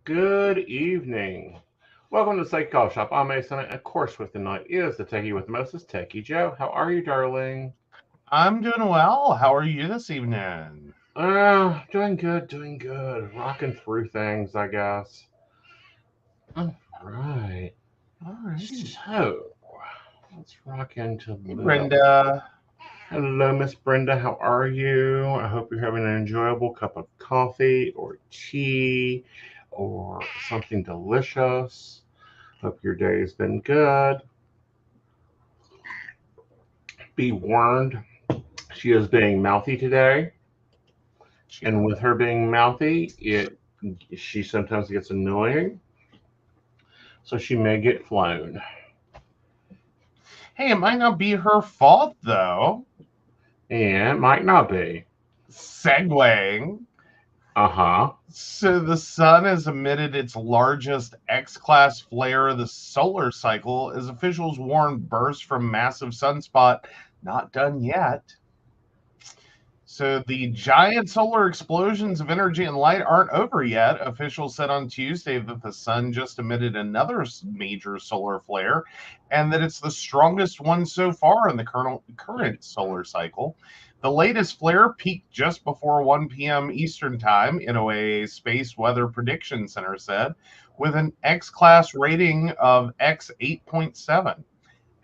Good evening. Welcome to the Psych Call Shop. I'm Aeson Knight. Of course, with the night is the Techie with the most, Techie Joe. How are you, darling? I'm doing well. How are you this evening? Doing good. Rocking through things, I guess. All right. So, let's rock into Hey, this. Brenda. Hello, Miss Brenda. How are you? I hope you're having an enjoyable cup of coffee or tea or something delicious. Hope your day has been good. Be warned, she is being mouthy today. And with her being mouthy, she sometimes gets annoying. So she may get flown. Hey, it might not be her fault, though. And it might not be. Segueing. Uh-huh. So the sun has emitted its largest X-class flare of the solar cycle as officials warn bursts from massive sunspot not done yet. So the giant solar explosions of energy and light aren't over yet. Officials said on Tuesday that the sun just emitted another major solar flare and that it's the strongest one so far in the current solar cycle. The latest flare peaked just before 1 p.m. Eastern Time, NOAA's Space Weather Prediction Center said, with an X-class rating of X 8.7.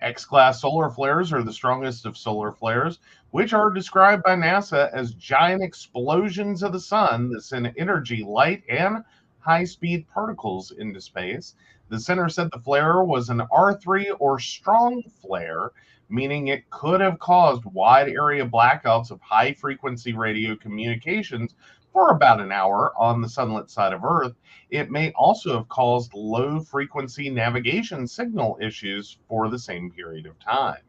X-class solar flares are the strongest of solar flares, which are described by NASA as giant explosions of the sun that send energy, light, and high-speed particles into space. The center said the flare was an R3 or strong flare, meaning it could have caused wide area blackouts of high-frequency radio communications for about an hour on the sunlit side of Earth. It may also have caused low-frequency navigation signal issues for the same period of time.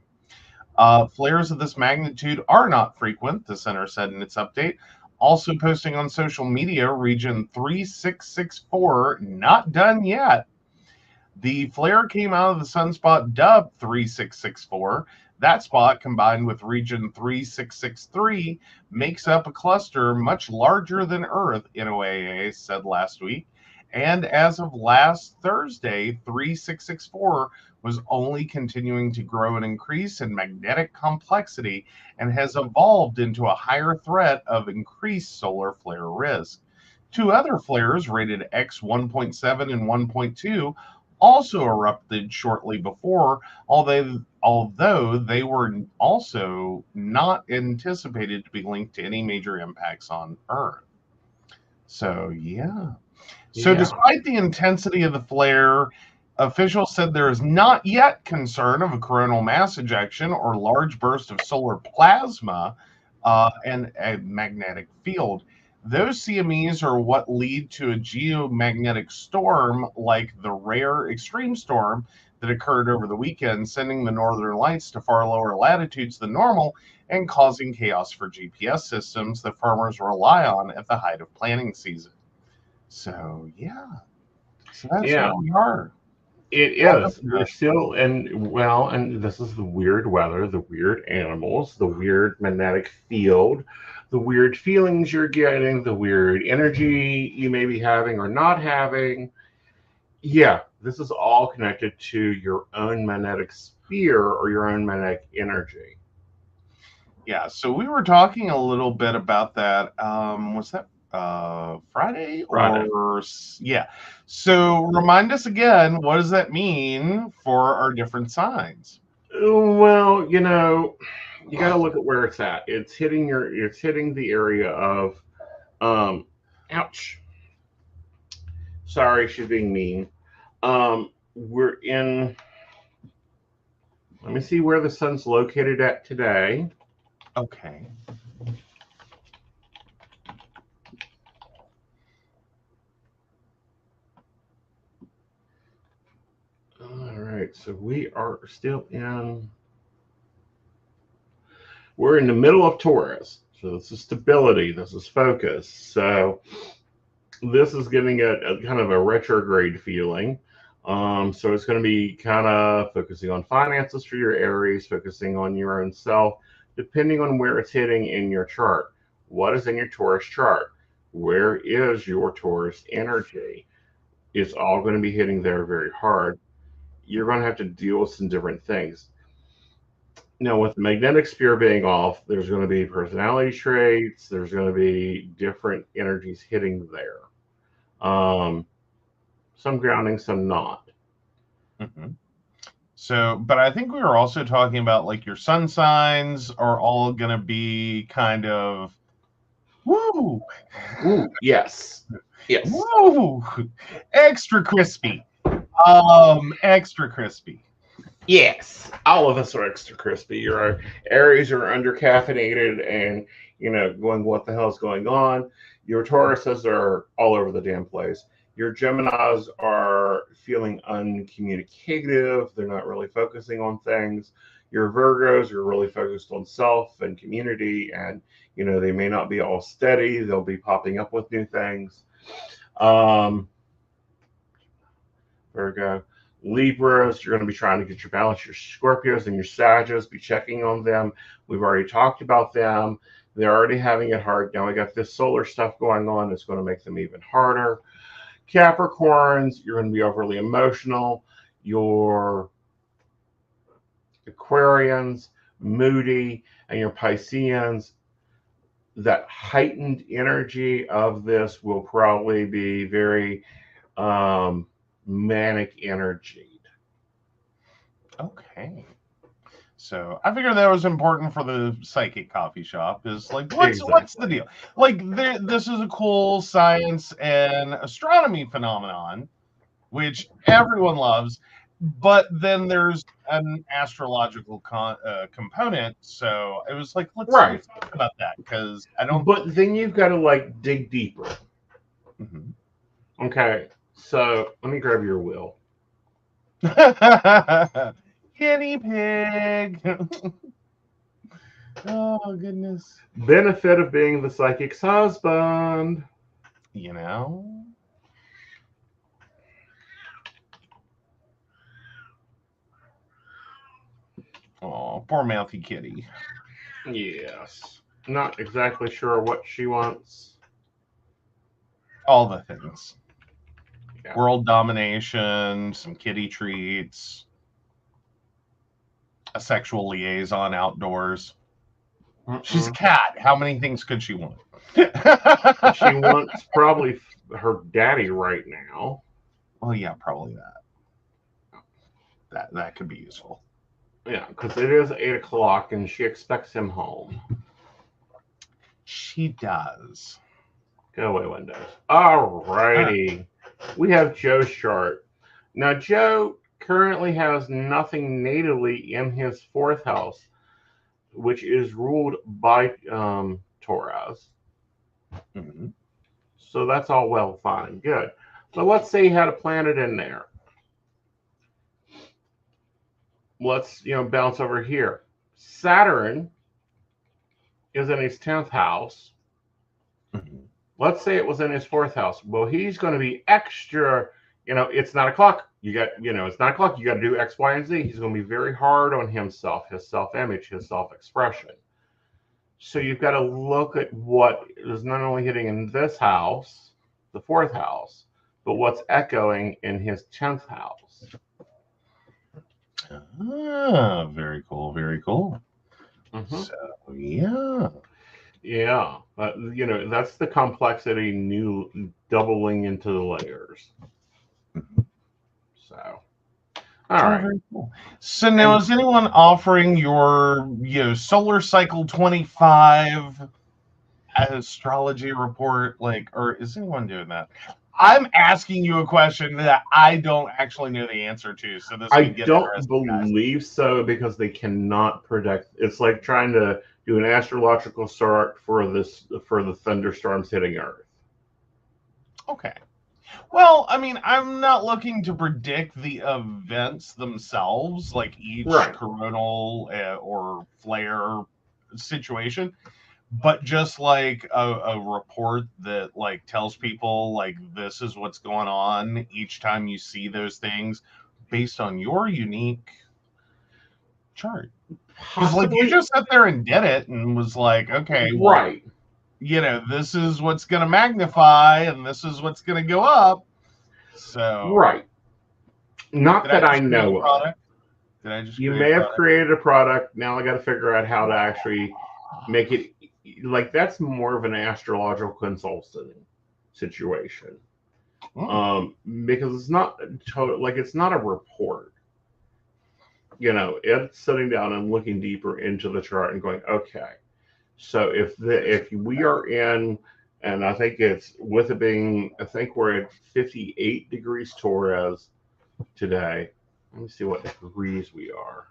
Flares of this magnitude are not frequent, the center said in its update. Also posting on social media, region 3664, not done yet. The flare came out of the sunspot dubbed 3664. That spot, combined with region 3663, makes up a cluster much larger than Earth, NOAA said last week. And as of last Thursday, 3664 was only continuing to grow and increase in magnetic complexity and has evolved into a higher threat of increased solar flare risk. Two other flares rated X 1.7 and 1.2 also erupted shortly before, although they were also not anticipated to be linked to any major impacts on Earth. So, yeah. So, despite the intensity of the flare, officials said there is not yet concern of a coronal mass ejection or large burst of solar plasma and a magnetic field. Those CMEs are what lead to a geomagnetic storm like the rare extreme storm that occurred over the weekend, sending the northern lights to far lower latitudes than normal and causing chaos for GPS systems that farmers rely on at the height of planting season. So, yeah. So that's where we are. It is. We're still and this is the weird weather, the weird animals, the weird magnetic field, the weird feelings you're getting, the weird energy you may be having or not having. Yeah, this is all connected to your own magnetic sphere or your own magnetic energy. Yeah, so we were talking a little bit about that. Was that Friday? Or yeah. So remind us again, what does that mean for our different signs? Well, you got to look at where it's at. It's hitting the area of ouch. Sorry, she's being mean. We're in. Let me see where the sun's located at today. Okay. All right, so we are still in. We're in the middle of Taurus, so this is stability. This is focus. So this is getting a kind of a retrograde feeling. So it's going to be kind of focusing on finances for your Aries, focusing on your own self, depending on where it's hitting in your chart. What is in your Taurus chart? Where is your Taurus energy? It's all going to be hitting there very hard. You're going to have to deal with some different things. Now, with the magnetic sphere being off, there's going to be personality traits, there's going to be different energies hitting there. Some grounding, some not. Mm-hmm. So, but I think we were also talking about like your sun signs are all going to be kind of woo. Ooh, yes. Yes. Woo! Extra crispy. Extra crispy. Yes. All of us are extra crispy. Your Aries are under caffeinated and, going, what the hell's going on? Your Tauruses are all over the damn place. Your Geminis are feeling uncommunicative. They're not really focusing on things. Your Virgos are really focused on self and community, and they may not be all steady. They'll be popping up with new things. Virgo. Libras, you're going to be trying to get your balance. Your Scorpios and your Sagittarius, be checking on them. We've already talked about them. They're already having it hard. Now we got this solar stuff going on. It's going to make them even harder. Capricorns, you're going to be overly emotional. Your Aquarians, moody, and your Pisceans, that heightened energy of this will probably be very manic energied. Okay. So I figured that was important for the psychic coffee shop. Is like, what's the deal? Like, this is a cool science and astronomy phenomenon, which everyone loves. But then there's an astrological component. So it was like, let's talk about that, because I don't. But then you've got to like dig deeper. Mm-hmm. Okay. So let me grab your wheel. Guinea pig. Oh, goodness. Benefit of being the psychic's husband. Oh, poor mouthy kitty. Yes. Not exactly sure what she wants. All the things. Yeah. World domination, some kitty treats, a sexual liaison outdoors. She's a cat. How many things could she want? She wants probably her daddy right now. Well, yeah, probably that. That could be useful. Yeah, because it is 8 o'clock and she expects him home. She does. Go away, Windows. All righty. We have Joe's chart. Now, Joe currently has nothing natively in his 4th house, which is ruled by Taurus. Mm-hmm. So that's all well, fine, good. But let's say he had a planet in there. Let's bounce over here. Saturn is in his 10th house. Mm-hmm. Let's say it was in his 4th house. Well, he's going to be extra, it's 9 o'clock. You got, it's 9 o'clock. You got to do X, Y, and Z. He's going to be very hard on himself, his self-image, his self-expression. So you've got to look at what is not only hitting in this house, the 4th house, but what's echoing in his 10th house. Ah, very cool. Very cool. Mm-hmm. So, yeah. Yeah, but that's the complexity, doubling into the layers. So, all right. Very cool. So now, is anyone offering your solar cycle 25 astrology report, or is anyone doing that? I'm asking you a question that I don't actually know the answer to, so this I could get don't interesting, guys. believe so because they cannot predict. It's like trying to do an astrological chart for the thunderstorms hitting Earth. Okay. Well, I mean, I'm not looking to predict the events themselves, like each Right. coronal or flare situation, but just like a report that like tells people like this is what's going on each time you see those things based on your unique chart. Because like you Possibly. just sat there and did it and was like, okay, well, Right. this is what's going to magnify and this is what's going to go up. So, Right. Not did I that I just create a know of. product? Did I just You create a may have product? created a product. Now I got to figure out how to actually make it. Like that's more of an astrological consulting situation. Because it's not like it's not a report. It's sitting down and looking deeper into the chart and going, okay, so if we are in, and I think it's with it being, I think we're at 58 degrees Taurus today. Let me see what degrees we are.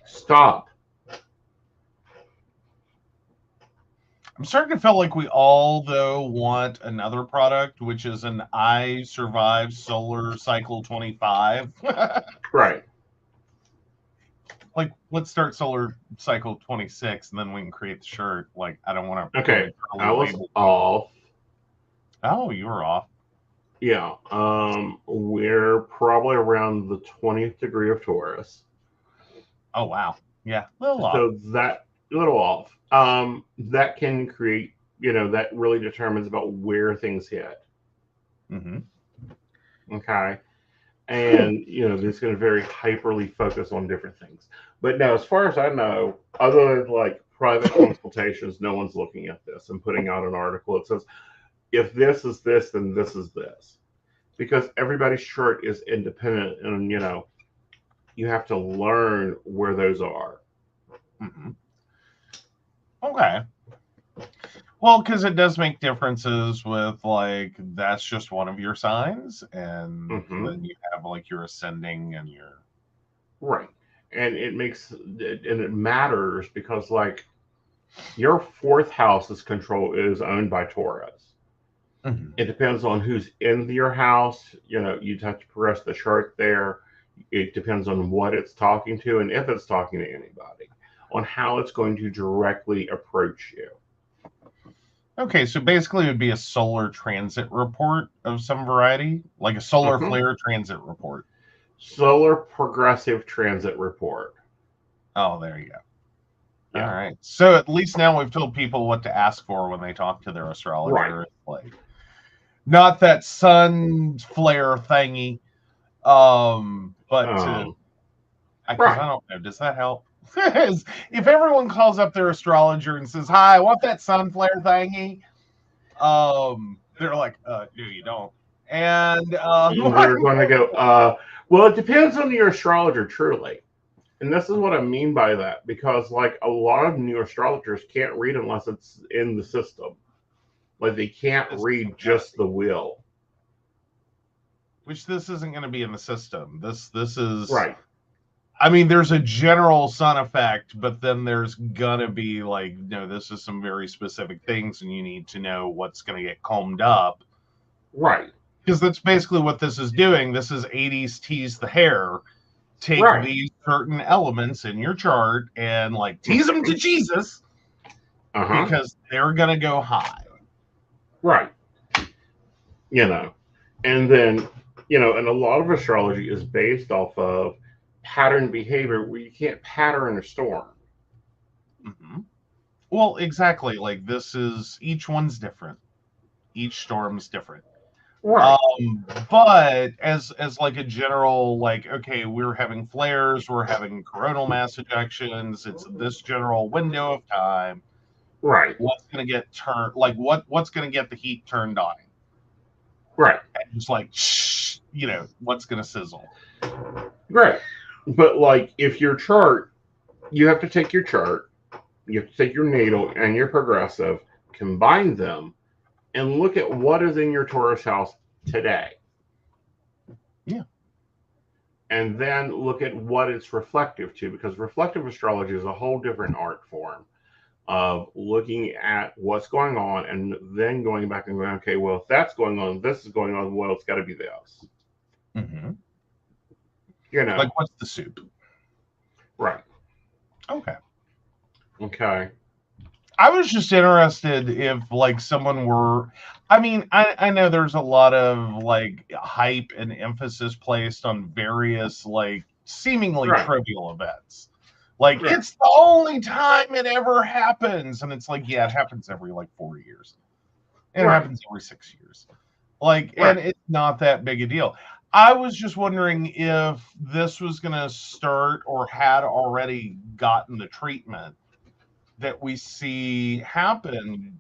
Stop. I'm starting to feel like we all, though, want another product, which is an I Survive Solar Cycle 25. Right. Like, let's start Solar Cycle 26, and then we can create the shirt. Like, I don't want to Okay. I prematurely was label. off. Oh, you were off. Yeah. We're probably around the 20th degree of Taurus. Oh, wow. Yeah, a little off. So that little off. That can create, that really determines about where things hit. Mm-hmm. Okay. And, it's going to very hyperly focus on different things. But now, as far as I know, other than like private consultations, no one's looking at this and putting out an article. It says, if this is this, then this is this. Because everybody's chart is independent and, you have to learn where those are. Mm-hmm. Okay. Well, because it does make differences with like that's just one of your signs, and then you have like your ascending and your right, and it matters because like your fourth house is owned by Taurus. Mm-hmm. It depends on who's in your house. You'd have to progress the chart there. It depends on what it's talking to and if it's talking to anybody, on how it's going to directly approach you. Okay, so basically it would be a solar transit report of some variety, like a solar flare transit report. Solar progressive transit report. Oh, there you go. Yeah. All right. So at least now we've told people what to ask for when they talk to their astrologer. Right. Like, not that sun flare thingy. But I don't know. Does that help? If everyone calls up their astrologer and says, "Hi, I want that sun flare thingy," they're like, "No, you don't." And they're going to go, well, it depends on your astrologer, truly. And this is what I mean by that, because like a lot of new astrologers can't read unless it's in the system. Like they can't read just the wheel. Which this isn't going to be in the system. This is right. I mean, there's a general sun effect, but then there's gonna be like, no, this is some very specific things, and you need to know what's gonna get combed up. Right. Because that's basically what this is doing. This is 80s tease the hair. Take these certain elements in your chart and like tease them to Jesus because they're gonna go high. Right. And then, and a lot of astrology is based off of pattern behavior where you can't pattern a storm. Mm-hmm. Well, exactly. Like this is each one's different. Each storm's different. Right. But as like a general, like, okay, we're having flares, we're having coronal mass ejections, it's this general window of time. Right. What's gonna get turned like what's gonna get the heat turned on? Right. And just like shh, what's gonna sizzle. Right. But like if your chart, you have to take your chart, you have to take your natal and your progressive, combine them, and look at what is in your Taurus house today. Yeah. And then look at what it's reflective to, because reflective astrology is a whole different art form of looking at what's going on and then going back and going, okay, well, if that's going on, this is going on, well, it's got to be this. Mm-hmm. You know. Like, what's the soup? Right. Okay. Okay. I was just interested if, like, someone were... I mean, I know there's a lot of, like, hype and emphasis placed on various, like, seemingly trivial events. Like, it's the only time it ever happens. And it's like, yeah, it happens every, like, 4 years. And it happens every 6 years. Like, and it's not that big a deal. I was just wondering if this was going to start or had already gotten the treatment that we see happen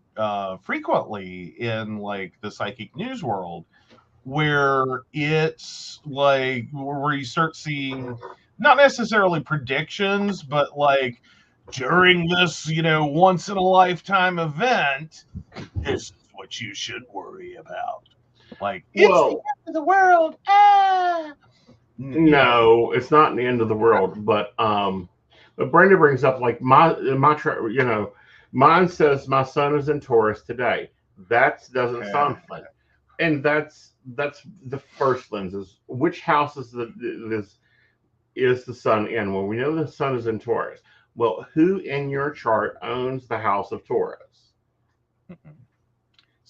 frequently in, like, the psychic news world, where it's like where you start seeing not necessarily predictions, but like, during this, once in a lifetime event, this is what you should worry about. Like, it's the end of the world. No, it's not the end of the world, but Brenda brings up, like, mine says my sun is in Taurus today. That doesn't sound fun, and that's the first lenses. Which house is the sun in? Well, we know the sun is in Taurus. Well, who in your chart owns the house of Taurus?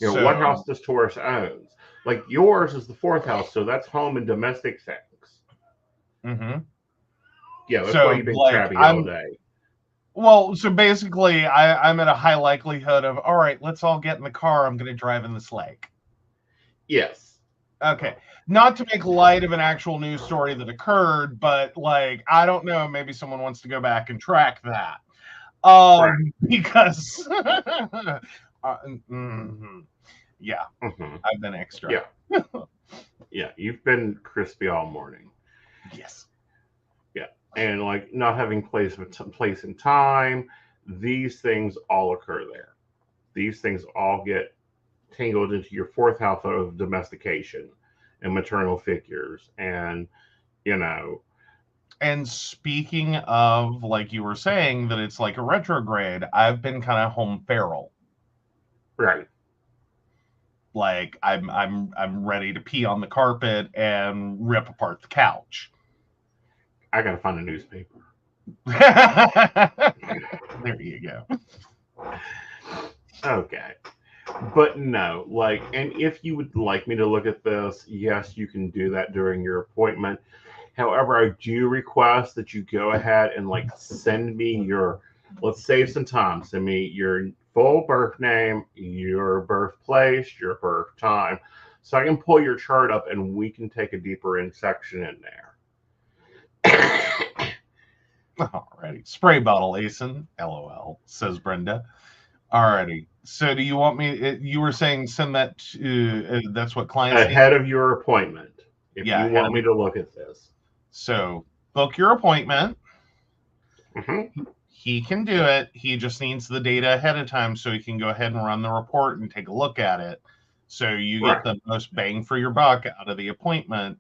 What house does Taurus owns? Like, yours is the 4th house, so that's home and domestic things. Mm-hmm. Yeah, that's why you've been crabby all day. Well, so basically, I'm at a high likelihood of, all right, let's all get in the car. I'm going to drive in this lake. Yes. Okay. Not to make light of an actual news story that occurred, but, like, I don't know, maybe someone wants to go back and track that. Because, yeah, I've been extra. Yeah. Yeah, you've been crispy all morning. Yes. Yeah, and, like, not having place and time, these things all occur there. These things all get tangled into your 4th house of domestication and maternal figures, and And speaking of, like you were saying, that it's like a retrograde, I've been kind of home feral. Right. Like, I'm ready to pee on the carpet and rip apart the couch. I gotta find a newspaper. There you go. Okay. But no, like, and if you would like me to look at this, yes, you can do that during your appointment. However, I do request that you go ahead and, like, send me let's save some time. Send me your full birth name, your birthplace, your birth time, so I can pull your chart up and we can take a deeper section in there. Alrighty. Spray bottle, Aeson. LOL, says Brenda. Alrighty. So do you want me, you were saying send that to, that's what clients ahead of your appointment, if you want me to look at this. So book your appointment. Mm-hmm. He can do it. He just needs the data ahead of time so he can go ahead and run the report and take a look at it. So you get the most bang for your buck out of the appointment.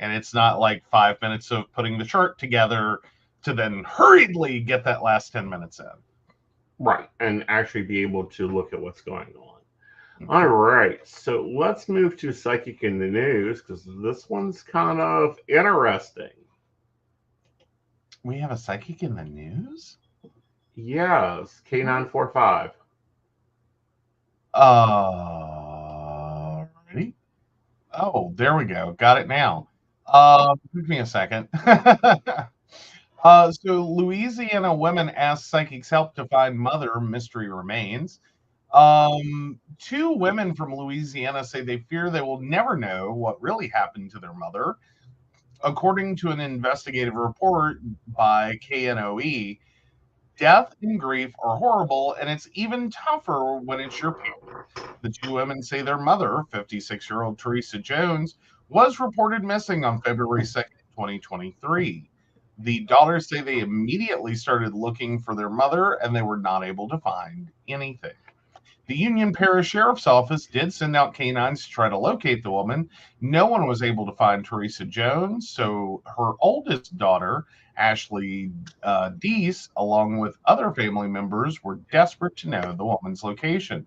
And it's not like 5 minutes of putting the chart together to then hurriedly get that last 10 minutes in. Right. And actually be able to look at what's going on. All right, so let's move to Psychic in the News, because this one's kind of interesting. We have a Psychic in the News? Yes, K945. Ready? Oh, there we go. Got it now. Give me a second. So Louisiana women ask psychics help to find mother. Mystery remains. 2 women from Louisiana say they fear they will never know what really happened to their mother. According to an investigative report by KNOE, death and grief are horrible, and it's even tougher when it's your parent. The 2 women say their mother, 56-year-old Teresa Jones, was reported missing on February 2nd, 2023. The daughters say they immediately started looking for their mother, and they were not able to find anything. The Union Parish Sheriff's Office did send out canines to try to locate the woman. No one was able to find Teresa Jones, so her oldest daughter, Ashley Deese, along with other family members, were desperate to know the woman's location.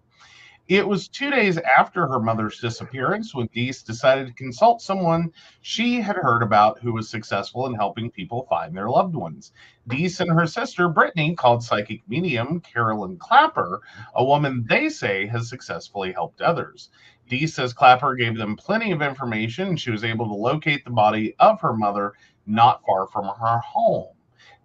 It was 2 days after her mother's disappearance when Deese decided to consult someone she had heard about who was successful in helping people find their loved ones. Deese and her sister Brittany called psychic medium Carolyn Clapper, a woman they say has successfully helped others. Deese says Clapper gave them plenty of information and she was able to locate the body of her mother not far from her home.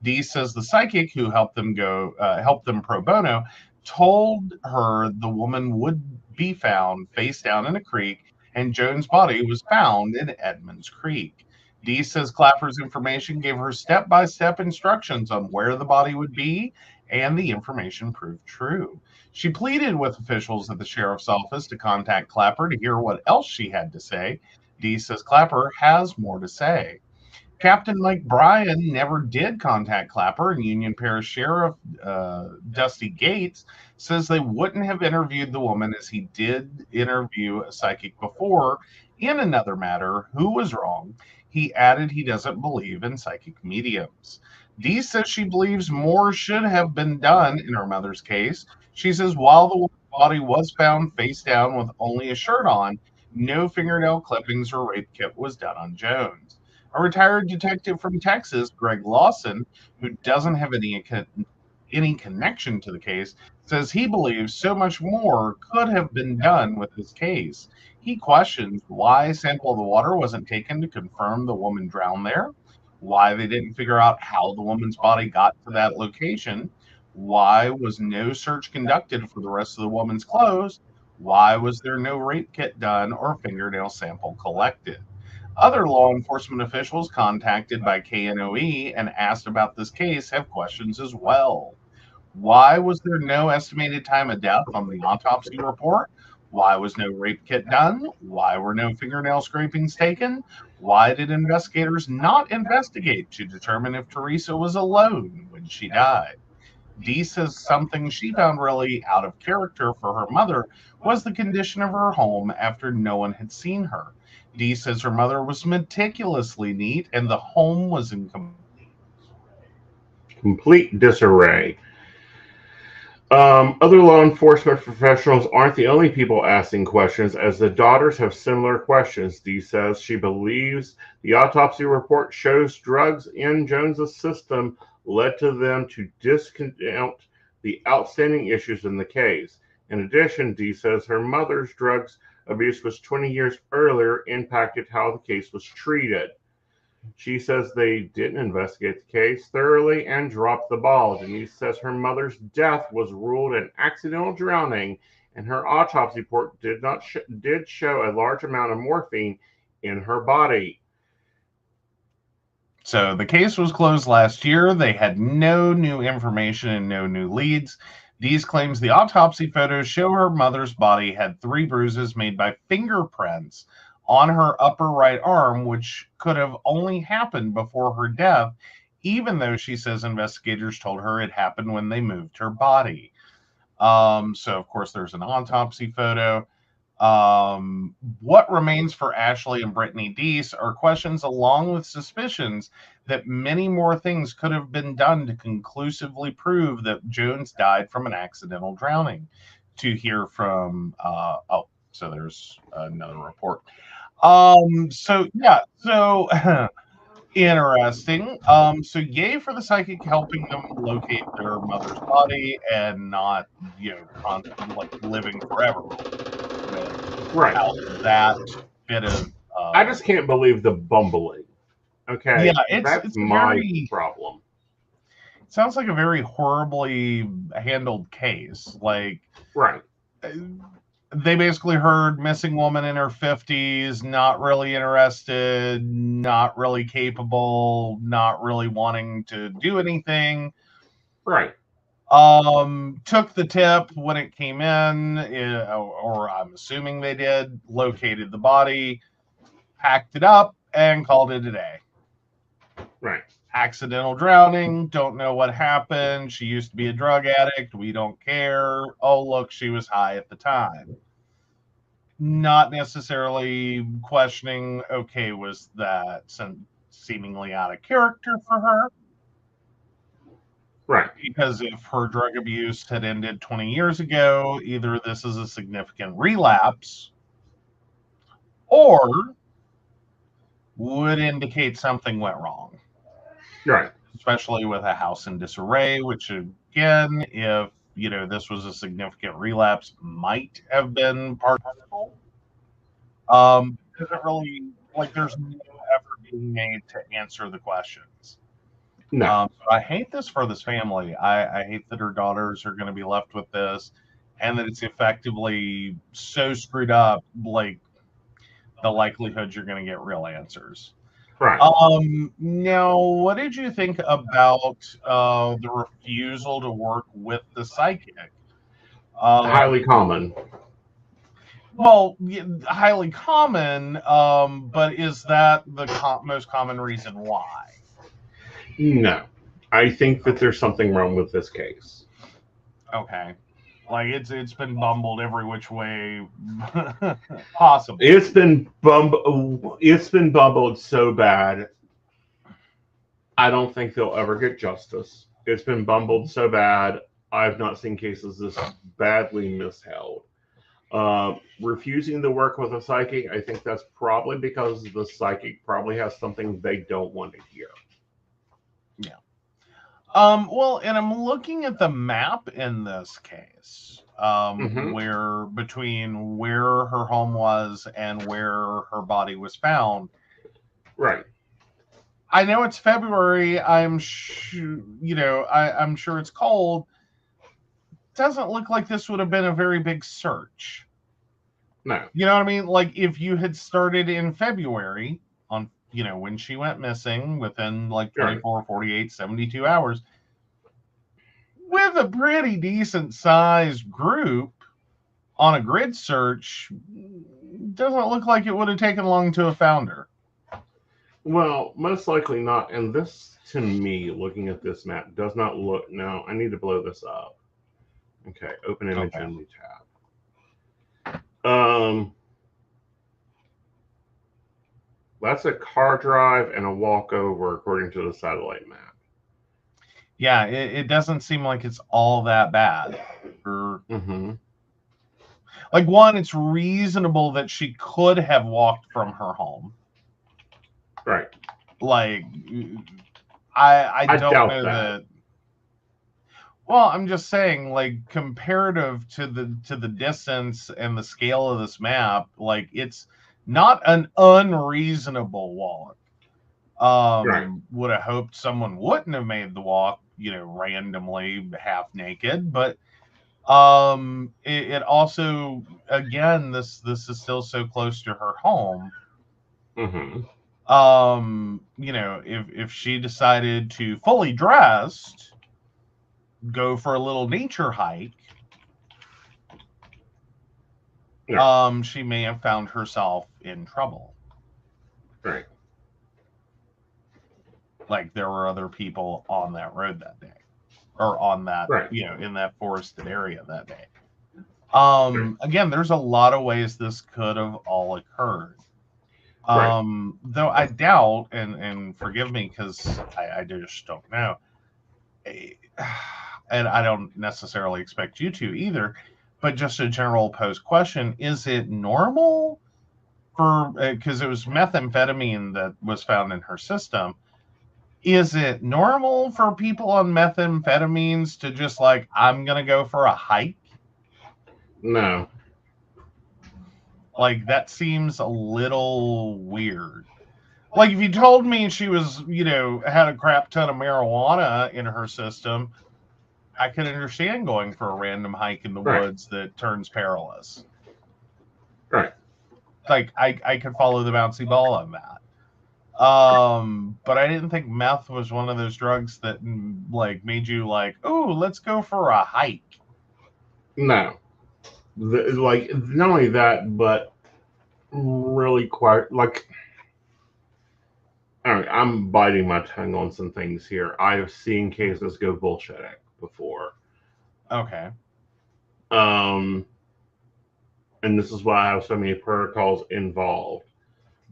Deese says the psychic who helped them pro bono told her the woman would be found face down in a creek, and Jones' body was found in Edmonds Creek. Dee says Clapper's information gave her step-by-step instructions on where the body would be, and the information proved true. She pleaded with officials at the sheriff's office to contact Clapper to hear what else she had to say. Dee says Clapper has more to say. Captain Mike Bryan never did contact Clapper, and Union Parish Sheriff Dusty Gates says they wouldn't have interviewed the woman as he did interview a psychic before in another matter. Who was wrong? He added he doesn't believe in psychic mediums. Dee says she believes more should have been done in her mother's case. She says while the woman's body was found face down with only a shirt on, no fingernail clippings or rape kit was done on Jones. A retired detective from Texas, Greg Lawson, who doesn't have any connection to the case, says he believes so much more could have been done with this case. He questions why a sample of the water wasn't taken to confirm the woman drowned there, why they didn't figure out how the woman's body got to that location, why was no search conducted for the rest of the woman's clothes, why was there no rape kit done or fingernail sample collected. Other law enforcement officials contacted by KNOE and asked about this case have questions as well. Why was there no estimated time of death on the autopsy report? Why was no rape kit done? Why were no fingernail scrapings taken? Why did investigators not investigate to determine if Teresa was alone when she died? Dee says something she found really out of character for her mother was the condition of her home after no one had seen her. Dee says her mother was meticulously neat and the home was in complete disarray. Other law enforcement professionals aren't the only people asking questions, as the daughters have similar questions. Dee says she believes the autopsy report shows drugs in Jones's system led to them to discount the outstanding issues in the case. In addition, Dee says her mother's drugs abuse was 20 years earlier impacted how the case was treated. She says they didn't investigate the case thoroughly and dropped the ball. Denise says her mother's death was ruled an accidental drowning, and her autopsy report did show a large amount of morphine in her body. So the case was closed last year. They had no new information and no new leads. Dees claims the autopsy photos show her mother's body had 3 bruises made by fingerprints on her upper right arm, which could have only happened before her death, even though she says investigators told her it happened when they moved her body. So, of course, there's an autopsy photo. What remains for Ashley and Brittany Deese are questions along with suspicions that many more things could have been done to conclusively prove that Jones died from an accidental drowning. To hear from, so there's another report. So interesting. So yay for the psychic helping them locate their mother's body and not, like living forever without that bit of. I just can't believe the bumbling. Okay, yeah, that's my problem. It sounds like a very horribly handled case. Like, right. They basically heard missing woman in her 50s, not really interested, not really capable, not really wanting to do anything. Right. Took the tip when it came in, or I'm assuming they did, located the body, packed it up, and called it a day. Right. accidental drowning, don't know what happened. She used to be a drug addict. We don't care. Oh, look, she was high at the time. Not necessarily questioning, okay, was that seemingly out of character for her? Right. Because if her drug abuse had ended 20 years ago, either this is a significant relapse or would indicate something went wrong. Right. Especially with a house in disarray, which again, if this was a significant relapse, might have been partial. Doesn't really there's no effort being made to answer the questions. No. So I hate this for this family. I hate that her daughters are going to be left with this, and that it's effectively so screwed up. Like the likelihood you're going to get real answers. Right. Now, what did you think about the refusal to work with the psychic? Highly common. Well, highly common, but is that the most common reason why? No. I think that there's something wrong with this case. Okay. Like it's been bumbled every which way possible. It's been bumbled so bad. I don't think they'll ever get justice. It's been bumbled so bad. I've not seen cases this badly misheld. Refusing to work with a psychic, I think that's probably because the psychic probably has something they don't want to hear. Yeah. Well, and I'm looking at the map in this case, where between where her home was and where her body was found. Right. I know it's February. I'm sure it's cold. Doesn't look like this would have been a very big search. No. You know what I mean? Like if you had started in February on, when she went missing within like 24, 48, 72 hours with a pretty decent sized group on a grid search, doesn't look like it would have taken long to have found her. Well, most likely not. And this, to me, looking at this map, does not look. No, I need to blow this up. Okay, open image in new tab. That's a car drive and a walkover according to the satellite map. Yeah, it doesn't seem like it's all that bad. Like one, it's reasonable that she could have walked from her home. Right. Like I don't know that. Well, I'm just saying, like, comparative to the distance and the scale of this map, like it's not an unreasonable walk. Would have hoped someone wouldn't have made the walk, randomly half naked, but it also, again, this is still so close to her home. If she decided to fully dressed go for a little nature hike, she may have found herself in trouble. Right. Like there were other people on that road that day, or on that, in that forested area that day. Again, there's a lot of ways this could have all occurred. Though I doubt, and forgive me because I just don't know, and I don't necessarily expect you to either, but just a general posed question: is it normal for, because it was methamphetamine that was found in her system, is it normal for people on methamphetamines to just like, I'm gonna go for a hike? No. Like that seems a little weird. Like if you told me she was, had a crap ton of marijuana in her system, I could understand going for a random hike in the woods that turns perilous. Right. Like I could follow the bouncy ball on that. But I didn't think meth was one of those drugs that like made you like, oh, let's go for a hike. No. Like not only that, but really quite like All right, I'm biting my tongue on some things here. I have seen cases go bullshitting before. Okay. Um, and this is why I have so many protocols involved.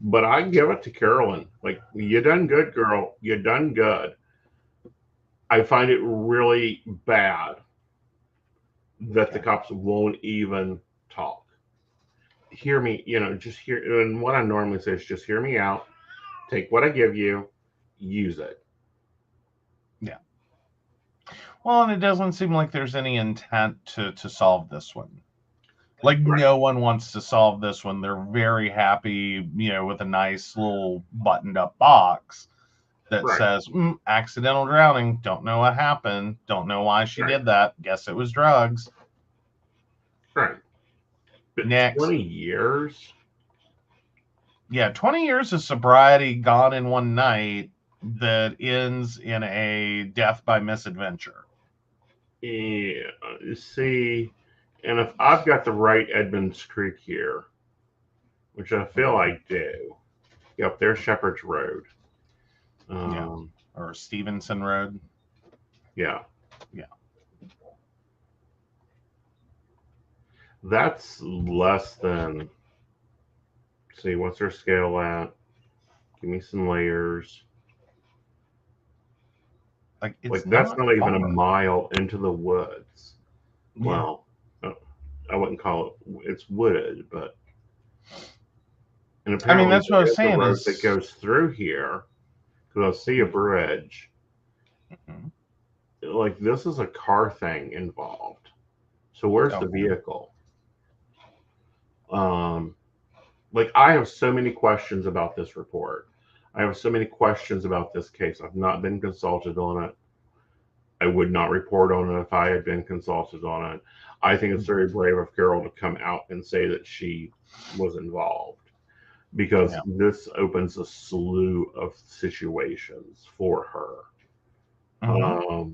But I give it to Carolyn. Like, you done good, girl. You done good. I find it really bad that the cops won't even talk. Hear me, just hear. And what I normally say is just hear me out. Take what I give you, use it. Yeah. Well, and it doesn't seem like there's any intent to solve this one. Like, Right. no one wants to solve this one. They're very happy, with a nice little buttoned up box that Right. says, accidental drowning. Don't know what happened. Don't know why she Right. did that. Guess it was drugs. Right. But Next. 20 years? Yeah, 20 years of sobriety gone in one night that ends in a death by misadventure. Yeah. See, and if I've got the right Edmonds Creek here, which I feel I do. Yep, there's Shepherd's Road. Yeah. Or Stevenson Road. Yeah. Yeah. That's less than, see, what's their scale at? Give me some layers. Like, it's Like, that's not even a far. mile into the woods. Yeah. Well, I wouldn't call it, it's wooded, but. And apparently, that's what I was the saying road is. that goes through here, because I see a bridge. Mm-hmm. Like, this is a car thing involved. So where's the vehicle? Like, I have so many questions about this report. I have so many questions about this case. I've not been consulted on it. I would not report on it if I had been consulted on it. I think it's very brave of Carol to come out and say that she was involved, because this opens a slew of situations for her. Mm-hmm.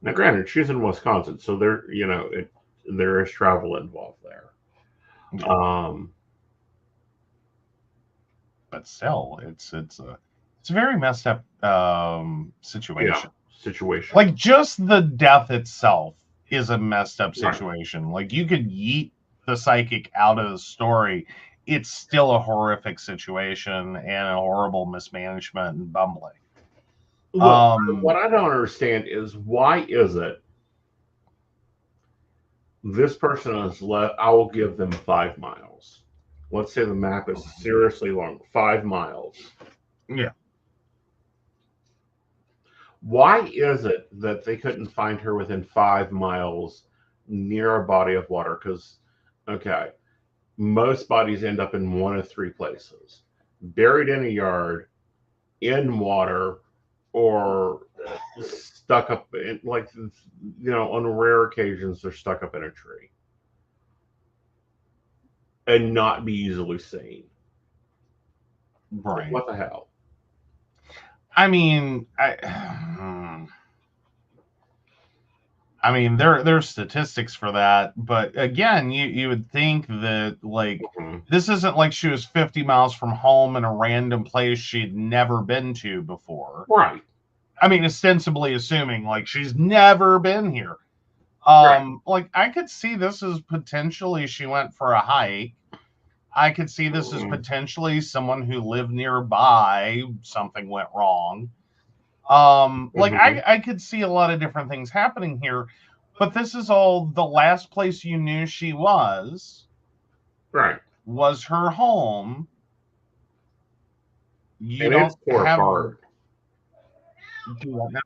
Now, granted, she's in Wisconsin, so there is travel involved there. Yeah. But still, it's a very messed up situation. Yeah, situation. Like, just the death itself is a messed up situation. Right. Like, you could yeet the psychic out of the story. It's still a horrific situation and a horrible mismanagement and bumbling. Look, what I don't understand is, why is it this person is left? I will give them 5 miles. Let's say the map is seriously long, 5 miles. Yeah. Why is it that they couldn't find her within 5 miles near a body of water? Because, okay, most bodies end up in one of 3 places: buried in a yard, in water, or stuck up in, like, on rare occasions, they're stuck up in a tree and not be easily seen. Right. What the hell? I mean, there's statistics for that, but again, you would think that, like, this isn't like she was 50 miles from home in a random place she'd never been to before. Right. I mean, ostensibly assuming, like, she's never been here. Like, I could see this as potentially she went for a hike. I could see this as potentially someone who lived nearby, something went wrong. Like, I could see a lot of different things happening here, but this is all the last place you knew she was. Right. Was her home. You and don't it's tore have. apart. Do what now?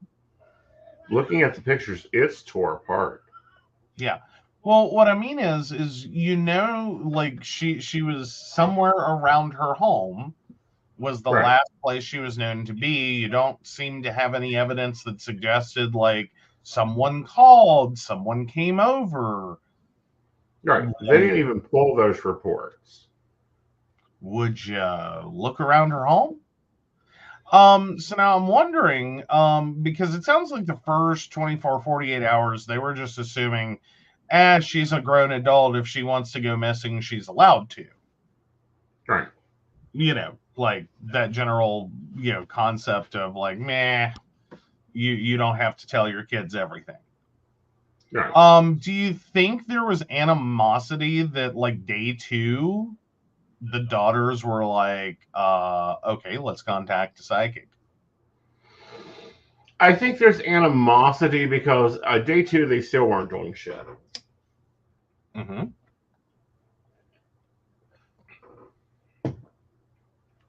Looking at the pictures, it's tore apart. Yeah. Well, what I mean is like, she was somewhere around her home, was the last place she was known to be. You don't seem to have any evidence that suggested, like, someone called, someone came over. Right. They didn't even pull those reports. Would you look around her home? So now I'm wondering, because it sounds like the first 24, 48 hours, they were just assuming, she's a grown adult. If she wants to go missing, she's allowed to. Right. Like that general concept of like, meh, you don't have to tell your kids everything. Right. Do you think there was animosity that like day 2, the daughters were like, okay, let's contact a psychic? I think there's animosity because day 2 they still weren't doing shit. Mm-hmm.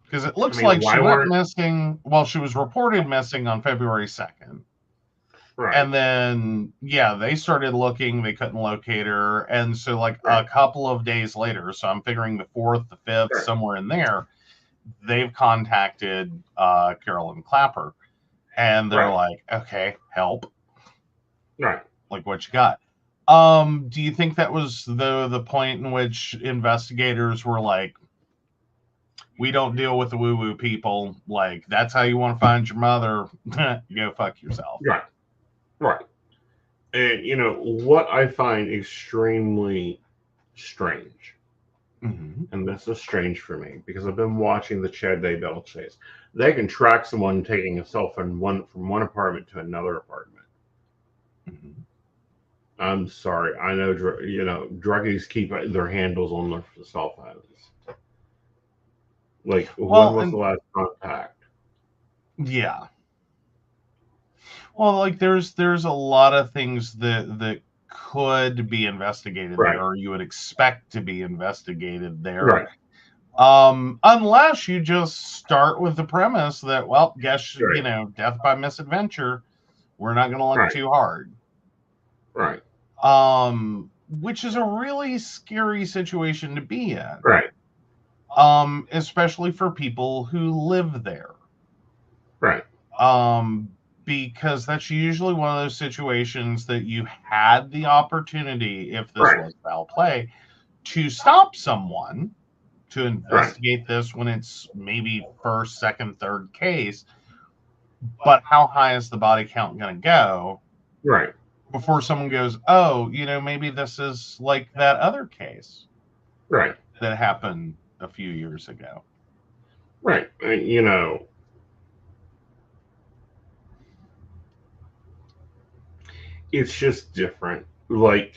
Because it looks like she went missing. Well, she was reported missing on February 2nd. Right. And then, they started looking. They couldn't locate her. And so, like, a couple of days later, so I'm figuring the 4th, the 5th, somewhere in there, they've contacted Carolyn Clapper. And they're like, okay, help. Right. Like, what you got? Do you think that was the point in which investigators were like, we don't deal with the woo-woo people. Like, that's how you want to find your mother. Go fuck yourself. Right. Right. And, what I find extremely strange, and this is strange for me, because I've been watching the Chad Daybell chase. They can track someone taking a cell phone from one apartment to another apartment. I'm sorry. I know, druggies keep their handles on their cell phones. Like, when was the last contact? Yeah. Well, like, there's a lot of things that could be investigated there, or you would expect to be investigated there. Right. Unless you just start with the premise that, well, guess, death by misadventure, we're not going to look too hard. Right. Which is a really scary situation to be in. Right. Especially for people who live there. Right. Because that's usually one of those situations that you had the opportunity, if this was foul play, to stop someone, to investigate this when it's maybe first, second, third case. But how high is the body count going to go? Right. Before someone goes, oh, maybe this is like that other case. Right. That happened a few years ago. Right. It's just different. Like,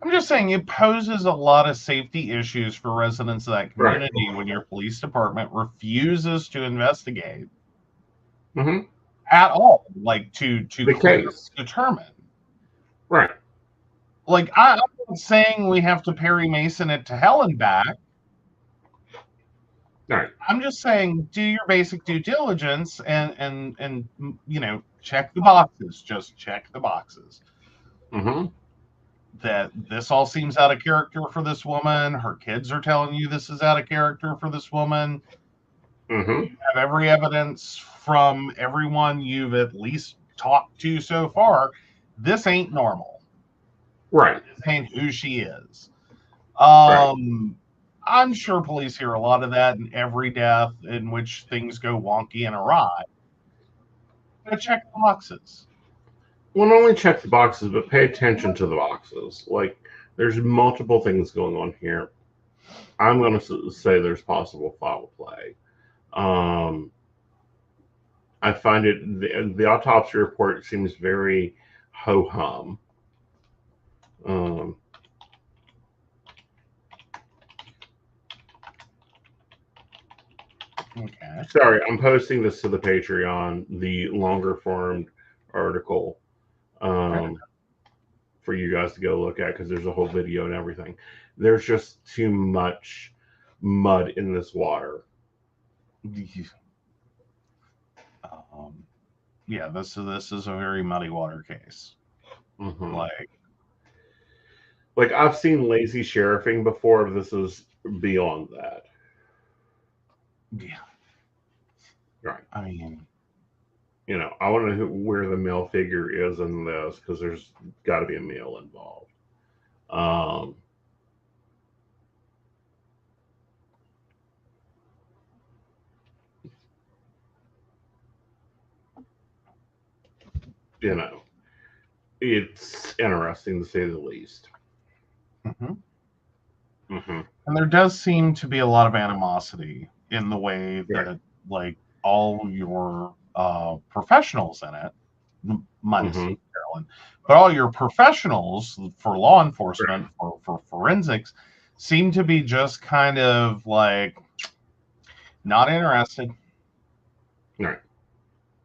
I'm just saying it poses a lot of safety issues for residents of that community when your police department refuses to investigate at all, like to determine. Right. Like, I'm not saying we have to Perry Mason it to hell and back. Right. I'm just saying do your basic due diligence and check the boxes. Just check the boxes. That this all seems out of character for this woman. Her kids are telling you this is out of character for this woman. You have every evidence from everyone you've at least talked to so far. This ain't normal. Right. This ain't who she is. I'm sure police hear a lot of that in every death in which things go wonky and awry. But check the boxes. Well, not only check the boxes, but pay attention to the boxes. Like, there's multiple things going on here. I'm going to say there's possible foul play. I find the autopsy report seems very ho-hum. Okay. Sorry, I'm posting this to the Patreon, the longer formed article, for you guys to go look at, because there's a whole video and everything. There's just too much mud in this water. Yeah, this is a very muddy water case. Like I've seen lazy sheriffing before. This is beyond that. Yeah. Right. I mean, I want to know where the male figure is in this, because there's got to be a male involved. It's interesting to say the least. Mm-hmm. And there does seem to be a lot of animosity in the way Right. that, like, all your professionals in it, minus Mm-hmm. Carolyn, but all your professionals for law enforcement, Right. for forensics, seem to be just kind of like not interested. Right.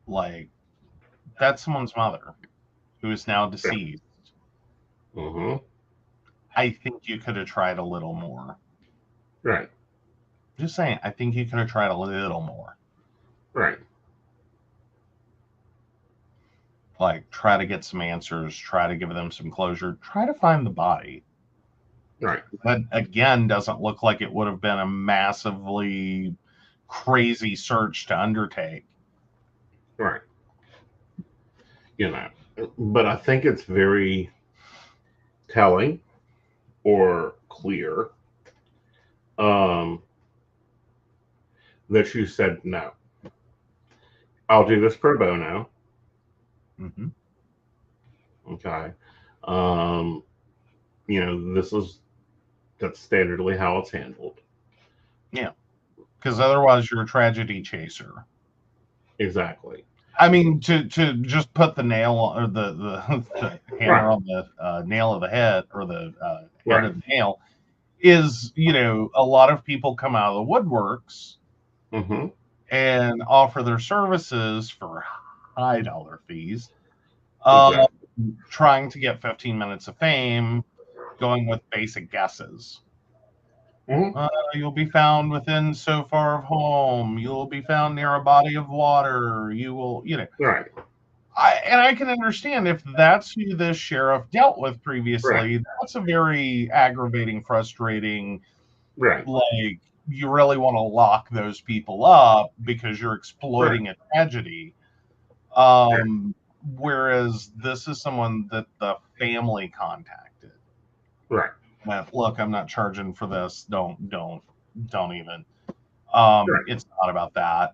Like, that's someone's mother who is now Yeah. deceased. Mm-hmm. I think you could have tried a little more. Right. Just saying, I think you could have tried a little more. Right. Like, try to get some answers, try to give them some closure, try to find the body. Right. That, again, doesn't look like it would have been a massively crazy search to undertake. Right. You know, but I think it's very telling or clear that you said no. I'll do this pro bono. Mm-hmm. Okay. Um, that's standardly how it's handled. Yeah, because otherwise you're a tragedy chaser. Exactly. I mean, to just put the nail or the hammer Right. on the nail of the head, or the head Right. of the nail, is, a lot of people come out of the woodworks Mm-hmm. and offer their services for high dollar fees, uh, Exactly. trying to get 15 minutes of fame, going with basic guesses. Mm-hmm. You'll be found within so far of home. You'll be found near a body of water. You will, Right. I can understand if that's who this sheriff dealt with Right. previously. That's a very aggravating, frustrating, Right. like, you really want to lock those people up because you're Right. exploiting a tragedy. Yeah. Whereas this is someone that the family contacted. Right. Went, look, I'm not charging for this. Don't even. Right. It's not about that.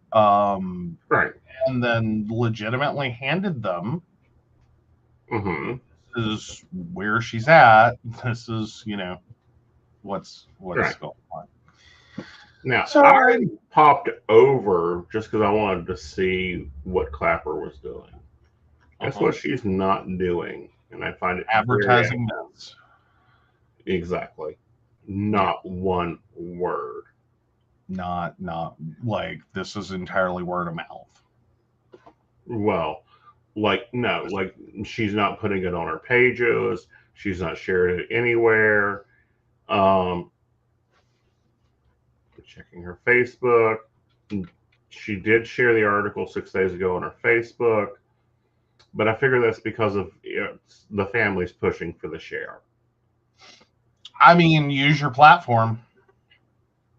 Right. And then legitimately handed them, Mm-hmm. this is where she's at. This is, what's Right. going on. Now, So I popped over just because I wanted to see what Clapper was doing. That's what she's not doing. And I find it very advertising this. exactly. Yeah. Not one word. Not like, this is entirely word of mouth. Well, no, she's not putting it on her pages. She's not sharing it anywhere. Um, checking her Facebook. She did share the article 6 days ago on her Facebook, but I figure that's because of the family's pushing for the share. I mean, use your platform.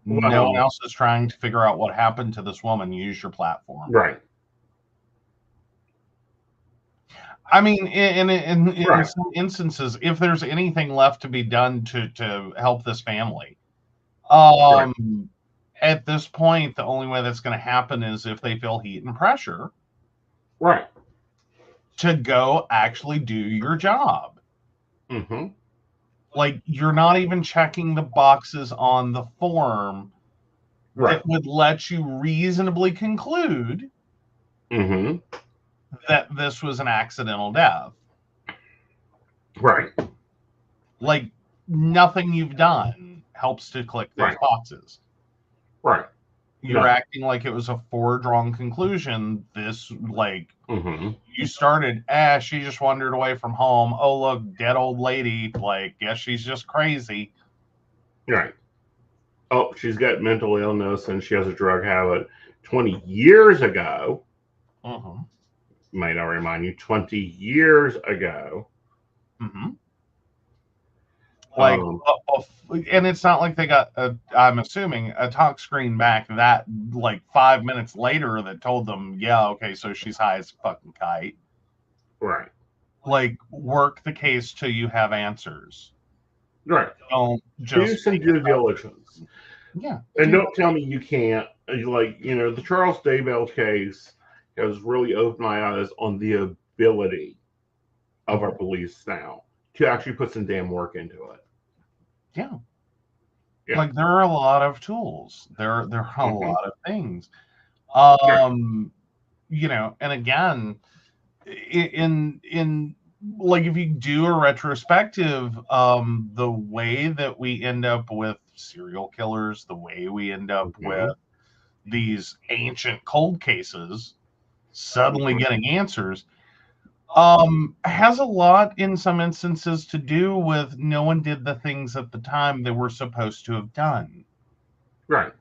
No one Well, else is trying to figure out what happened to this woman. Use your platform. right, I mean, in right, some instances, if there's anything left to be done to help this family, right, at this point, the only way that's going to happen is if they feel heat and pressure right. to go actually do your job. Mm-hmm. Like, you're not even checking the boxes on the form Right. that would let you reasonably conclude Mm-hmm. that this was an accidental death. Right. Like, nothing you've done helps to click those Right. boxes. Right. You're No. acting like it was a foredrawn conclusion. This, like, Mm-hmm. you started, she just wandered away from home. Oh, look, dead old lady. Like, guess she's just crazy. Right. Oh, she's got mental illness and she has a drug habit. 20 years ago, Mm-hmm. might I remind you, 20 years ago. Mm-hmm. Like, and it's not like they got, I'm assuming, a talk screen back that, like, 5 minutes later that told them, yeah, okay, so she's high as a fucking kite. Right. Like, work the case till you have answers. Right. Don't Do just some make it due up. diligence. Yeah. And don't tell me you can't. The Charles Daybell case has really opened my eyes on the ability of our police now to actually put some damn work into it. Yeah. Yeah. Like there are a lot of tools. There are a Mm-hmm. lot of things. Right. You know, and again, in like if you do a retrospective, the way that we end up with serial killers, the way we end up with Mm-hmm. these ancient cold cases suddenly Mm-hmm. getting answers, has a lot in some instances to do with no one did the things at the time they were supposed to have done. Right.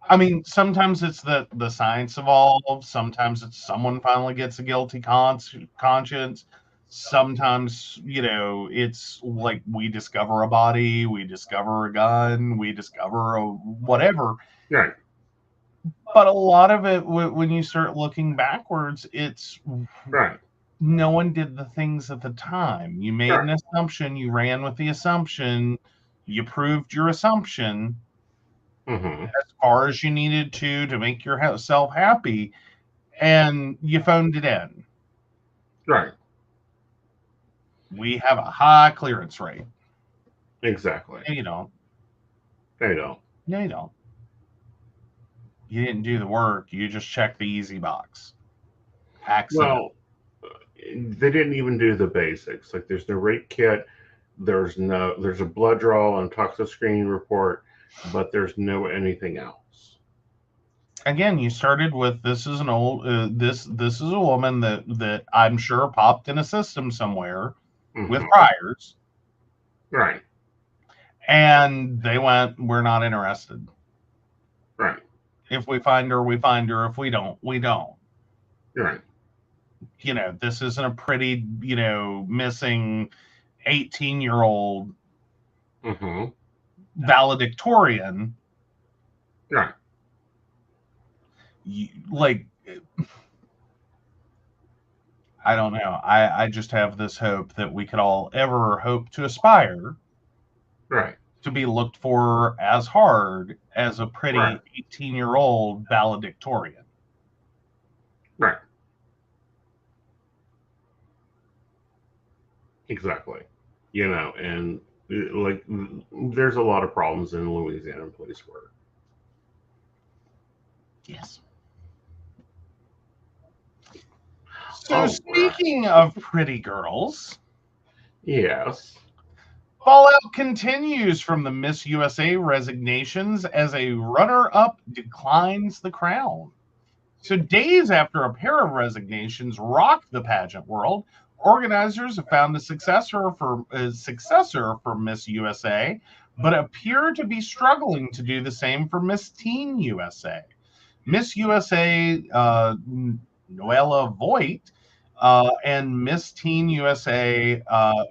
I mean, sometimes it's that the science evolves. Sometimes it's someone finally gets a guilty conscience. Sometimes, you know, it's like we discover a body, we discover a gun, we discover a whatever. Right. But a lot of it, when you start looking backwards, it's Right. no one did the things at the time. You made Right. an assumption, you ran with the assumption, you proved your assumption Mm-hmm. as far as you needed to make yourself happy, and you phoned it in. Right. We have a high clearance rate. Exactly. No, you don't. There you go. No, you don't. You didn't do the work. You just checked the easy box. Accident. Well, they didn't even do the basics. Like there's no rape kit. There's a blood draw and toxic screening report, but there's no anything else. Again, you started with this is an old this is a woman that I'm sure popped in a system somewhere with Mm-hmm. priors, Right. and they went, we're not interested. Right. If we find her, we find her. If we don't, we don't. Right. You know, this isn't a pretty, you know, missing 18-year-old Mm-hmm. valedictorian. Right. Like, I don't know. I just have this hope that we could all ever hope to aspire Right. to be looked for as hard as a Right. pretty 18-year-old valedictorian. Right. Exactly. You know, and like there's a lot of problems in Louisiana police work. Yes. So, All right. speaking of pretty girls, Yes. fallout continues from the Miss USA resignations as a runner up declines the crown. So, days after a pair of resignations rocked the pageant world, organizers have found a successor for Miss USA, but appear to be struggling to do the same for Miss Teen USA. Miss USA Noella Voigt and Miss Teen USA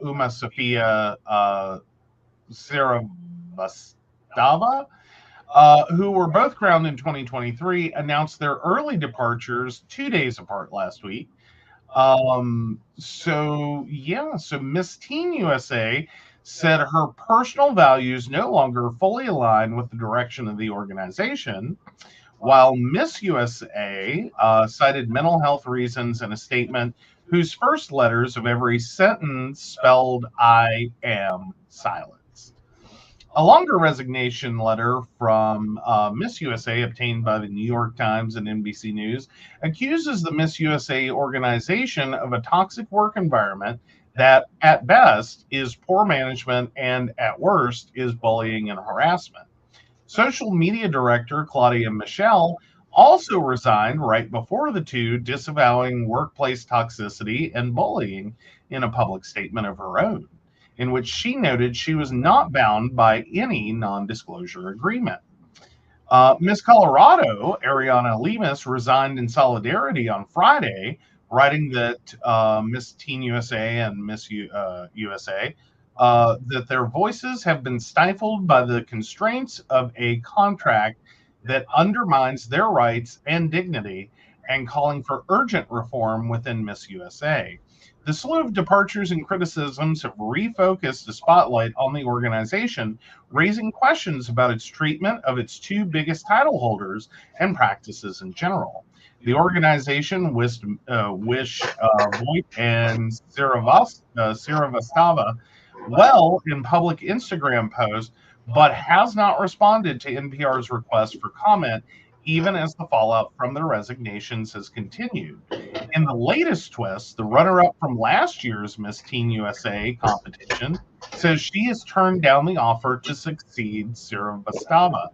Uma Sofia Siravastava, who were both crowned in 2023, announced their early departures 2 days apart last week. So Miss Teen USA said her personal values no longer fully align with the direction of the organization, while Miss USA cited mental health reasons in a statement whose first letters of every sentence spelled "I am silenced." A longer resignation letter from Miss USA, obtained by the New York Times and NBC News, accuses the Miss USA organization of a toxic work environment that, at best, is poor management and, at worst, is bullying and harassment. Social media director Claudia Michelle also resigned right before the two, disavowing workplace toxicity and bullying in a public statement of her own, in which she noted she was not bound by any non disclosure agreement. Miss Colorado, Ariana Lemus, resigned in solidarity on Friday, writing that Miss Teen USA and Miss USA that their voices have been stifled by the constraints of a contract that undermines their rights and dignity, and calling for urgent reform within Miss USA. The slew of departures and criticisms have refocused the spotlight on the organization, raising questions about its treatment of its two biggest title holders and practices in general. The organization wish Voigt and Siravastava well in public Instagram posts, but has not responded to NPR's request for comment, even as the fallout from the resignations has continued. In the latest twist, the runner-up from last year's Miss Teen USA competition says she has turned down the offer to succeed Sarah Bastava.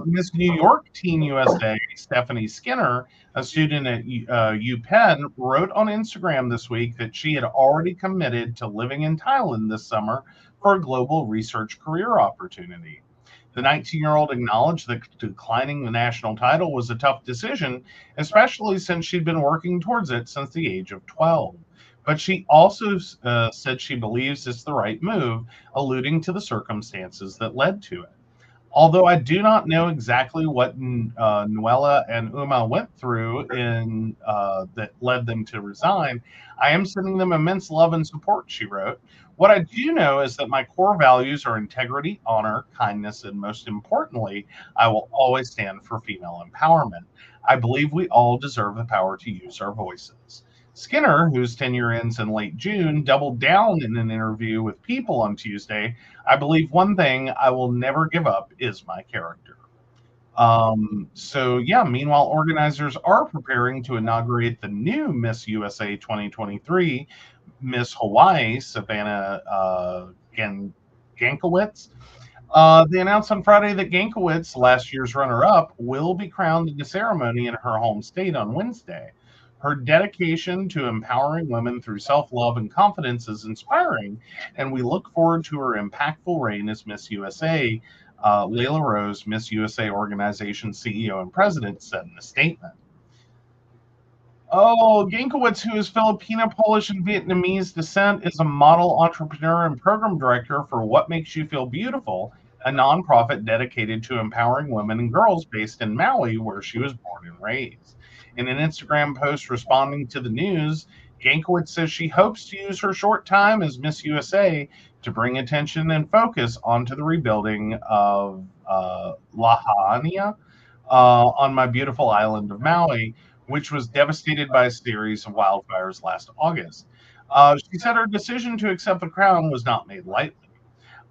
Miss New York Teen USA, Stephanie Skinner, a student at UPenn, wrote on Instagram this week that she had already committed to living in Thailand this summer for a global research career opportunity. The 19-year-old acknowledged that declining the national title was a tough decision, especially since she'd been working towards it since the age of 12. But she also said she believes it's the right move, alluding to the circumstances that led to it. Although I do not know exactly what Nuella and Uma went through that led them to resign, I am sending them immense love and support, she wrote. What I do know is that my core values are integrity, honor, kindness, and most importantly, I will always stand for female empowerment. I believe we all deserve the power to use our voices. Skinner, whose tenure ends in late June, doubled down in an interview with People on Tuesday. I believe one thing I will never give up is my character. Meanwhile, organizers are preparing to inaugurate the new Miss USA 2023, Miss Hawaii, Savannah Gankowitz. They announced on Friday that Gankowitz, last year's runner-up, will be crowned in a ceremony in her home state on Wednesday. Her dedication to empowering women through self-love and confidence is inspiring, and we look forward to her impactful reign as Miss USA. Layla Rose, Miss USA organization CEO and president, said in a statement. Gankowitz, who is Filipino, Polish, and Vietnamese descent, is a model, entrepreneur, and program director for What Makes You Feel Beautiful, a nonprofit dedicated to empowering women and girls based in Maui, where she was born and raised. In an Instagram post responding to the news, Gankowitz says she hopes to use her short time as Miss USA to bring attention and focus onto the rebuilding of Lahaina on my beautiful island of Maui, which was devastated by a series of wildfires last August. She said her decision to accept the crown was not made lightly.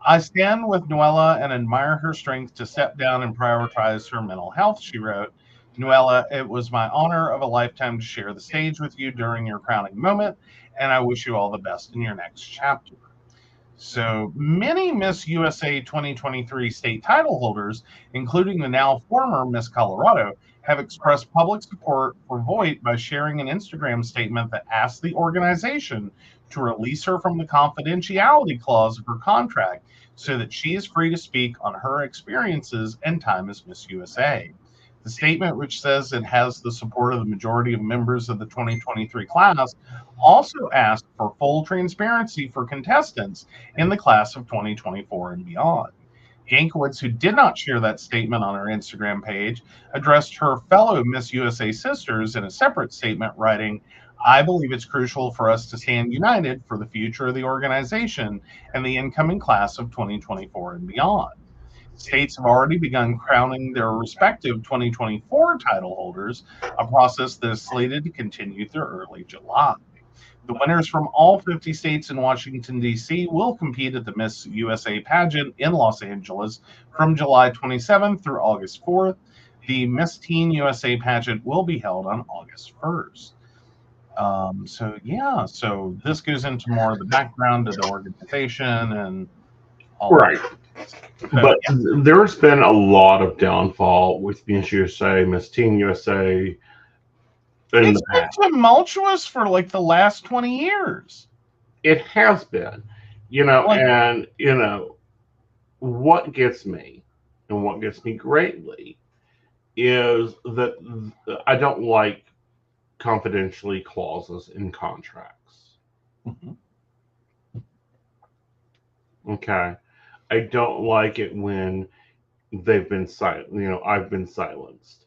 I stand with Nuella and admire her strength to step down and prioritize her mental health, she wrote. Nuella, it was my honor of a lifetime to share the stage with you during your crowning moment, and I wish you all the best in your next chapter. So many Miss USA 2023 state title holders, including the now former Miss Colorado, have expressed public support for Voight by sharing an Instagram statement that asks the organization to release her from the confidentiality clause of her contract so that she is free to speak on her experiences and time as Miss USA. The statement, which says it has the support of the majority of members of the 2023 class, also asked for full transparency for contestants in the class of 2024 and beyond. Gankowitz, who did not share that statement on her Instagram page, addressed her fellow Miss USA sisters in a separate statement, writing, I believe it's crucial for us to stand united for the future of the organization and the incoming class of 2024 and beyond. States have already begun crowning their respective 2024 title holders, a process that is slated to continue through early July. The winners from all 50 states in Washington, D.C. will compete at the Miss USA pageant in Los Angeles from July 27th through August 4th. The Miss Teen USA pageant will be held on August 1st. So this goes into more of the background of the organization and all right. But there's been a lot of downfall with Miss USA, Miss Teen USA. It's been tumultuous for like the last 20 years. It has been, what gets me and what gets me greatly is that I don't like confidentiality clauses in contracts. Mm-hmm. Okay. I don't like it when they've been silent. I've been silenced.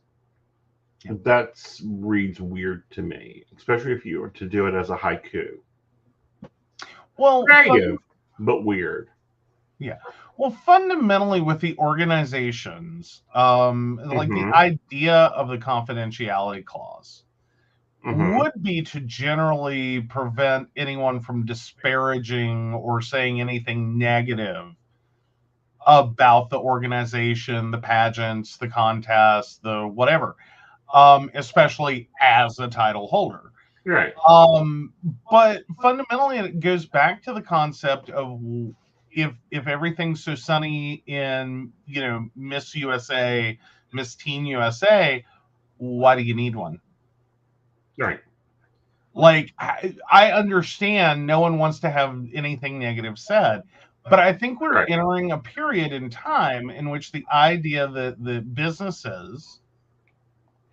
Yeah. That reads weird to me, especially if you were to do it as a haiku. Well, creative, but weird. Yeah. Well, fundamentally, with the organizations, like the idea of the confidentiality clause, would be to generally prevent anyone from disparaging or saying anything negative about the organization, the pageants, the contests, the whatever, especially as a title holder. Right. But fundamentally, it goes back to the concept of if everything's so sunny in, you know, Miss USA, Miss Teen USA, why do you need one? Right. Like, I understand no one wants to have anything negative said, but I think we're entering a period in time in which the idea that the businesses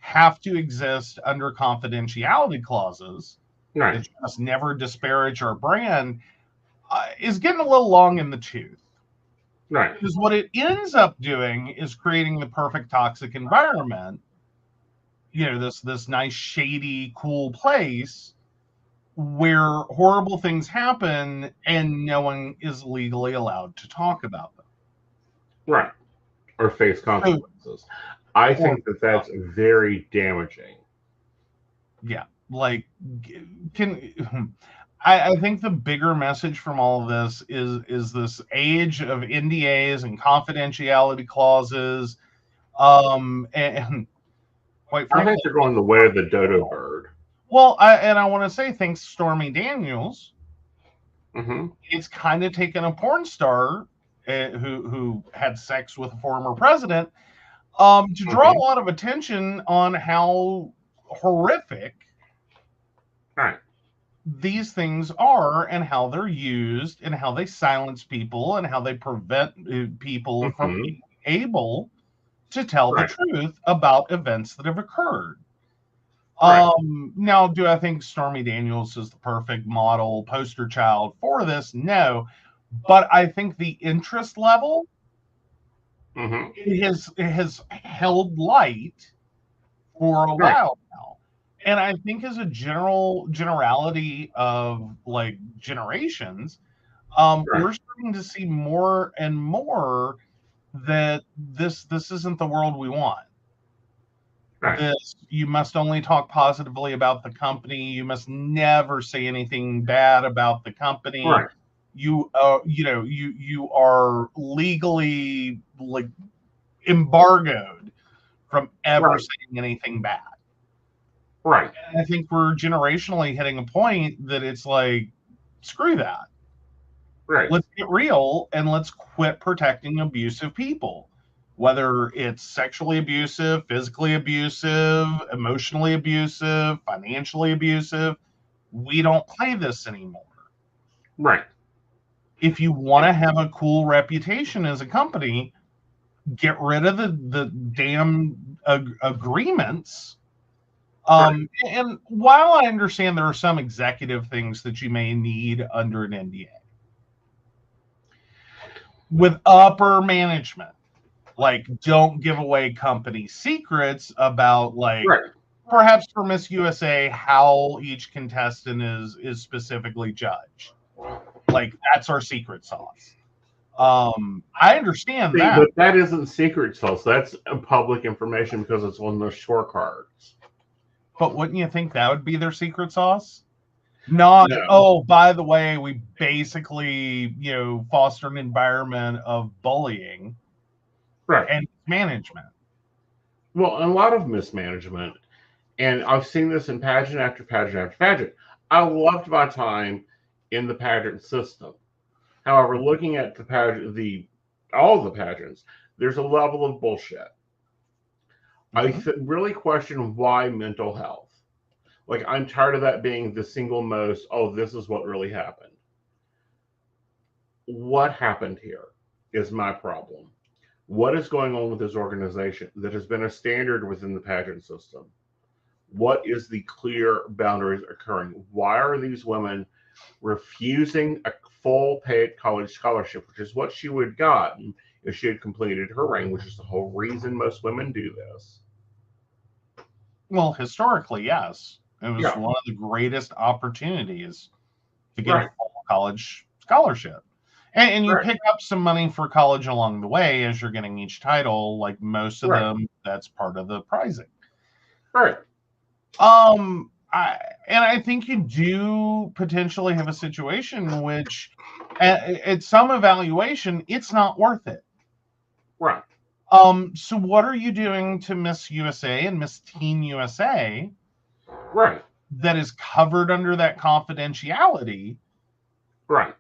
have to exist under confidentiality clauses that just never disparage our brand is getting a little long in the tooth. Right. Because what it ends up doing is creating the perfect toxic environment. You know, this nice, shady, cool place where horrible things happen and no one is legally allowed to talk about them. Right. Or face consequences. I think that that's very damaging. Yeah. Like, I think the bigger message from all of this is this age of NDAs and confidentiality clauses. And quite frankly, I think they're going the way of the dodo bird. Well, I want to say thanks to Stormy Daniels, Mm-hmm. it's kind of taken a porn star who had sex with a former president to draw a lot of attention on how horrific these things are and how they're used and how they silence people and how they prevent people from being able to tell the truth about events that have occurred. Now, do I think Stormy Daniels is the perfect model poster child for this? No, but I think the interest level it has held light for a while now, and I think as a generality of like generations, we're starting to see more and more that this isn't the world we want. This, you must only talk positively about the company. You must never say anything bad about the company. You you are legally like embargoed from ever saying anything bad. And I think we're generationally hitting a point that it's like, screw that. Let's get real and let's quit protecting abusive people. Whether it's sexually abusive, physically abusive, emotionally abusive, financially abusive, we don't play this anymore. If you want to have a cool reputation as a company, get rid of the damn agreements. And while I understand there are some executive things that you may need under an NDA, with upper management, like, don't give away company secrets about, like, perhaps for Miss USA, how each contestant is specifically judged. Like, that's our secret sauce. I understand that. But that isn't secret sauce. That's public information because it's on their scorecards. But wouldn't you think that would be their secret sauce? Not, oh, by the way, we basically, you know, foster an environment of bullying. And management. Well, a lot of mismanagement, and I've seen this in pageant after pageant after pageant. I loved my time in the pageant system. However, looking at the pageant, all the pageants, there's a level of bullshit. I really question why mental health. Like, I'm tired of that being the single most, oh, this is what really happened. What happened here is my problem. What is going on with this organization that has been a standard within the pageant system? What is the clear boundaries occurring? Why are these women refusing a full paid college scholarship, which is what she would have gotten if she had completed her reign, which is the whole reason most women do this? Well, historically, yes. It was one of the greatest opportunities to get a full college scholarship. And you pick up some money for college along the way as you're getting each title. Like most of them, that's part of the prizing. I think you do potentially have a situation in which, at some evaluation, it's not worth it. Right. So what are you doing to Miss USA and Miss Teen USA? Right. That is covered under that confidentiality. Right.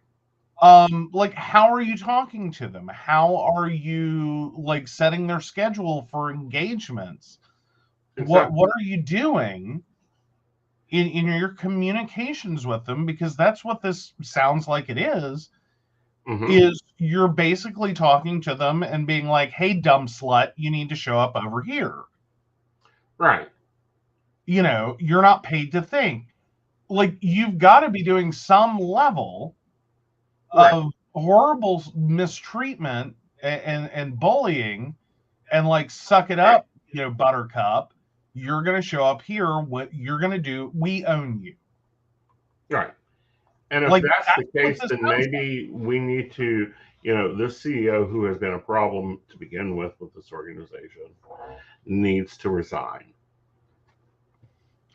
Like, how are you talking to them? How are you like setting their schedule for engagements? Exactly. What are you doing in your communications with them? Because that's what this sounds like it is. Is you're basically talking to them and being like, hey, dumb slut, you need to show up over here. Right. You know, you're not paid to think. Like, you've got to be doing some level of horrible mistreatment and bullying, and like, suck it up, you know, buttercup. You're going to show up here. What you're going to do, we own you. Right. And if Like, that's the case, this then maybe we need to, this CEO who has been a problem to begin with this organization needs to resign.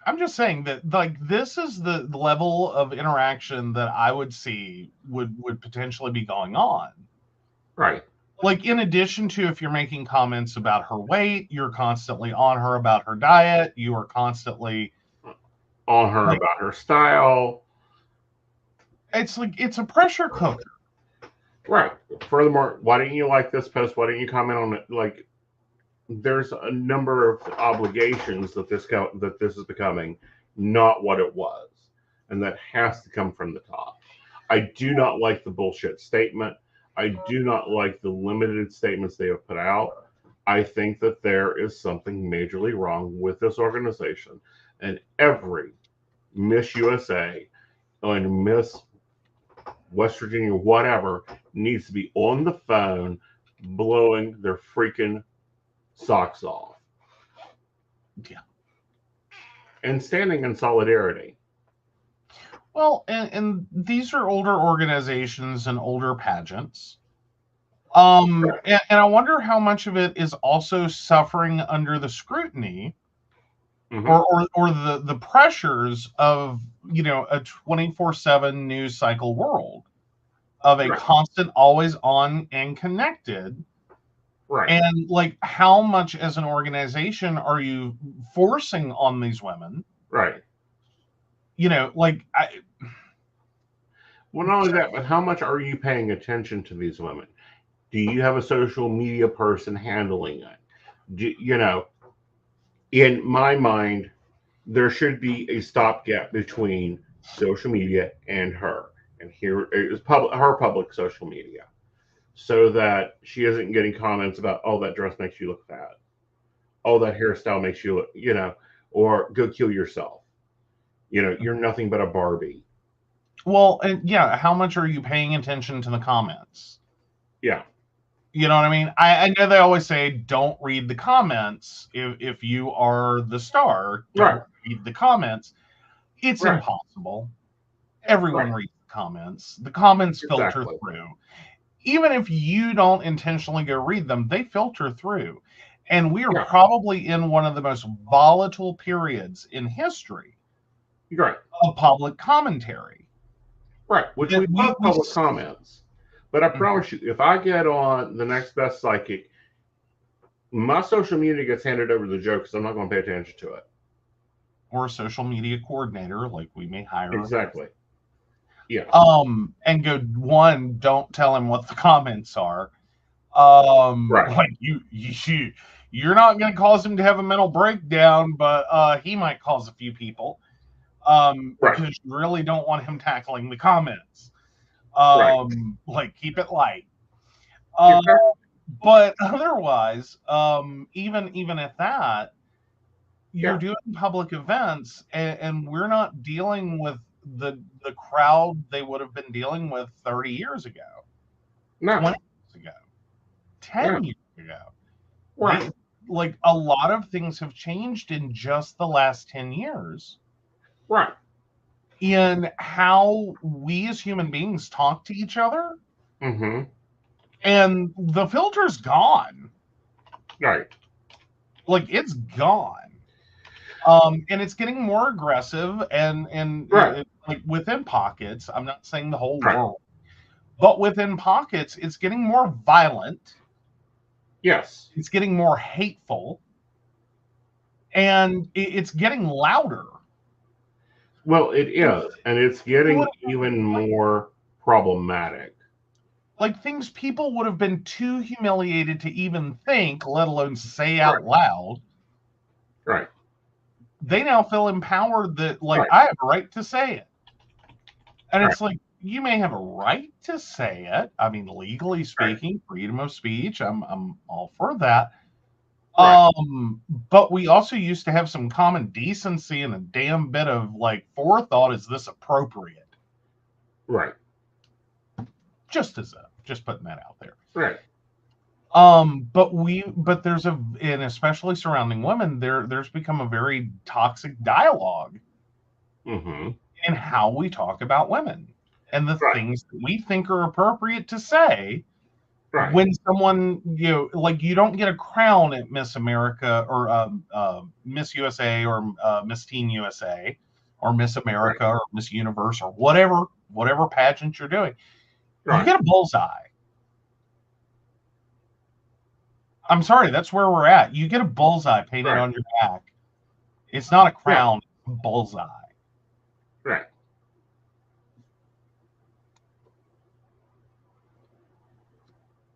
I'm just saying that, like, this is the level of interaction that I would see would potentially be going on. Right. Like, in addition to, if you're making comments about her weight, you're constantly on her about her diet, you are constantly on her about her style. It's like, it's a pressure cooker. Right. Furthermore, why didn't you like this post? Why didn't you comment on it? Like, there's a number of obligations that this is becoming not what it was, and that has to come from the top. I do not like the bullshit statement. I do not like the limited statements they have put out. I think that there is something majorly wrong with this organization, and every Miss USA and Miss West Virginia, whatever, needs to be on the phone blowing their freaking socks off. Yeah. And standing in solidarity. Well, and these are older organizations and older pageants. And I wonder how much of it is also suffering under the scrutiny or the pressures of, you know, a 24/7 news cycle world of a constant, always on and connected. Right. And like, how much as an organization are you forcing on these women? Right. You know, like, well, not only that, but how much are you paying attention to these women? Do you have a social media person handling it? In my mind, there should be a stopgap between social media and her. And here is her public social media, so that she isn't getting comments about, oh, that dress makes you look fat. Oh, that hairstyle makes you look, or go kill yourself. You're nothing but a Barbie. Well, and yeah, how much are you paying attention to the comments? Yeah. You know what I mean? I know they always say, don't read the comments. If you are the star, don't read the comments. It's impossible. Everyone reads the comments. The comments filter through. Even if you don't intentionally go read them, they filter through. And we are probably in one of the most volatile periods in history of public commentary. Right, which we love public comments. But I promise you, if I get on the Next Best Psychic, my social media gets handed over to the Joe because I'm not going to pay attention to it. Or a social media coordinator, like we may hire. Exactly. Yeah. And go, one, don't tell him what the comments are. Like, you're not going to cause him to have a mental breakdown, but he might cause a few people. Because you really don't want him tackling the comments. Like, keep it light. But otherwise, even at that, you're doing public events, and we're not dealing with the crowd they would have been dealing with 30 years ago, 20 years ago, 10 years ago. Like, a lot of things have changed in just the last 10 years. Right. In how we as human beings talk to each other. And the filter's gone. Right. Like, it's gone. And it's getting more aggressive and Right. like within pockets. I'm not saying the whole Right. world, but within pockets, it's getting more violent. Yes. It's getting more hateful, and it's getting louder. Well, it is, and it's getting What- even more problematic. Like things people would have been too humiliated to even think, let alone say Right. out loud. Right. They now feel empowered that, like, Right. I have a right to say it. And Right. it's like, you may have a right to say it. I mean, legally Right. speaking, freedom of speech, I'm all for that. Right. But we also used to have some common decency and a damn bit of like forethought. Is this appropriate? Right. Just putting that out there. Right. But there's and especially surrounding women, there's become a very toxic dialogue Mm-hmm. in how we talk about women and the Right. things that we think are appropriate to say. Right. When someone, like, you don't get a crown at Miss America or Miss USA or Miss Teen USA or Miss Right. America or Miss Universe or whatever pageant you're doing. You Right. get a bullseye. I'm sorry, that's where we're at. You get a bullseye painted Right. on your back. It's not a Yeah. crown, it's a bullseye. Right.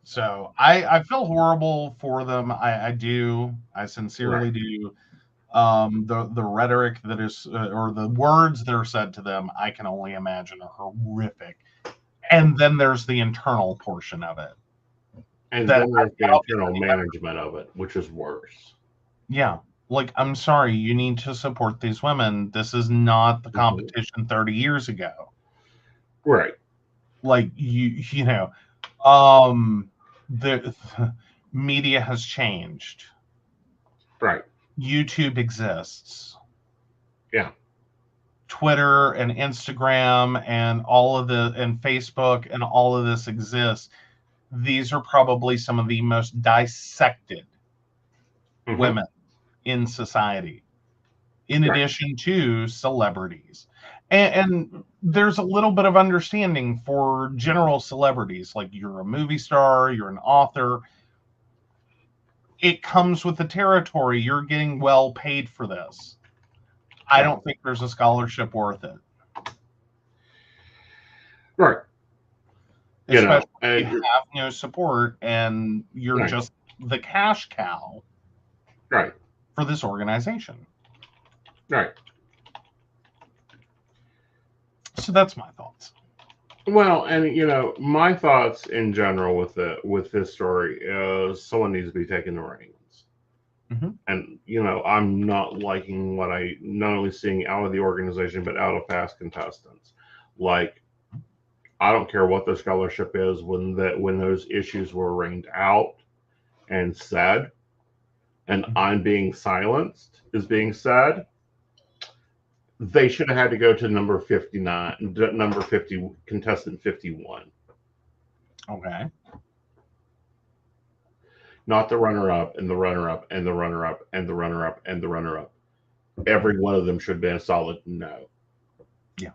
So I feel horrible for them. I do. I sincerely Right. do. The rhetoric that is or the words that are said to them, I can only imagine are horrific. And then there's the internal portion of it. And That then I there's the doubt if internal anybody, management of it, which is worse. yeah. Like, I'm sorry, you need to support these women. This is not the Mm-hmm. competition 30 years ago. Right. Like, um the media has changed. Right. YouTube exists. Yeah. Twitter and Instagram and Facebook and all of this exists. These are probably some of the most dissected Mm-hmm. women in society, in Right. addition to celebrities. And there's a little bit of understanding for general celebrities, like you're a movie star, you're an author. It comes with the territory. You're getting well paid for this. I Yeah. don't think there's a scholarship worth it. Right. Especially if And you have no support and you're right. just the cash cow Right. for this organization. Right. So that's my thoughts. Well, and my thoughts in general with this story is someone needs to be taking the reins. Mm-hmm. And I'm not liking what I not only seeing out of the organization but out of past contestants. Like, I don't care what the scholarship is when those issues were rained out and said, and I'm being silenced is being said. They should have had to go to number 59, number 50, contestant 51. Okay. Not the runner-up and the runner-up and the runner-up and the runner-up and the runner-up. Every one of them should have been a solid no. Yeah.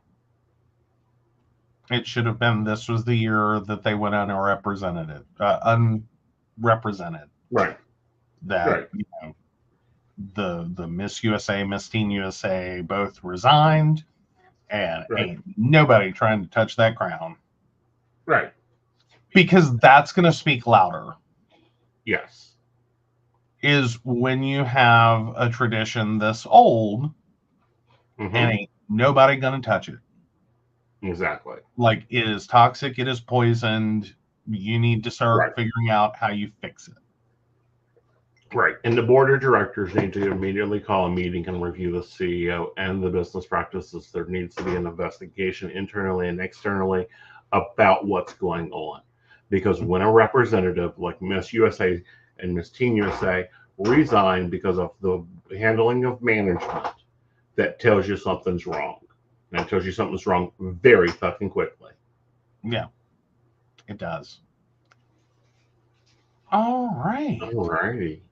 It should have been, this was the year that they went unrepresented. Right. That, Right. the Miss USA, Miss Teen USA both resigned, and Right. ain't nobody trying to touch that crown. Right. Because that's going to speak louder. Yes. Is when you have a tradition this old, Mm-hmm. and ain't nobody going to touch it. Exactly. Like, it is toxic, it is poisoned. You need to start figuring out how you fix it. Right. And the board of directors need to immediately call a meeting and review the CEO and the business practices. There needs to be an investigation internally and externally about what's going on. Because when a representative like Miss USA and Miss Teen USA resign because of the handling of management, that tells you something's wrong. And it tells you something's wrong very fucking quickly. Yeah, it does. All right. All righty.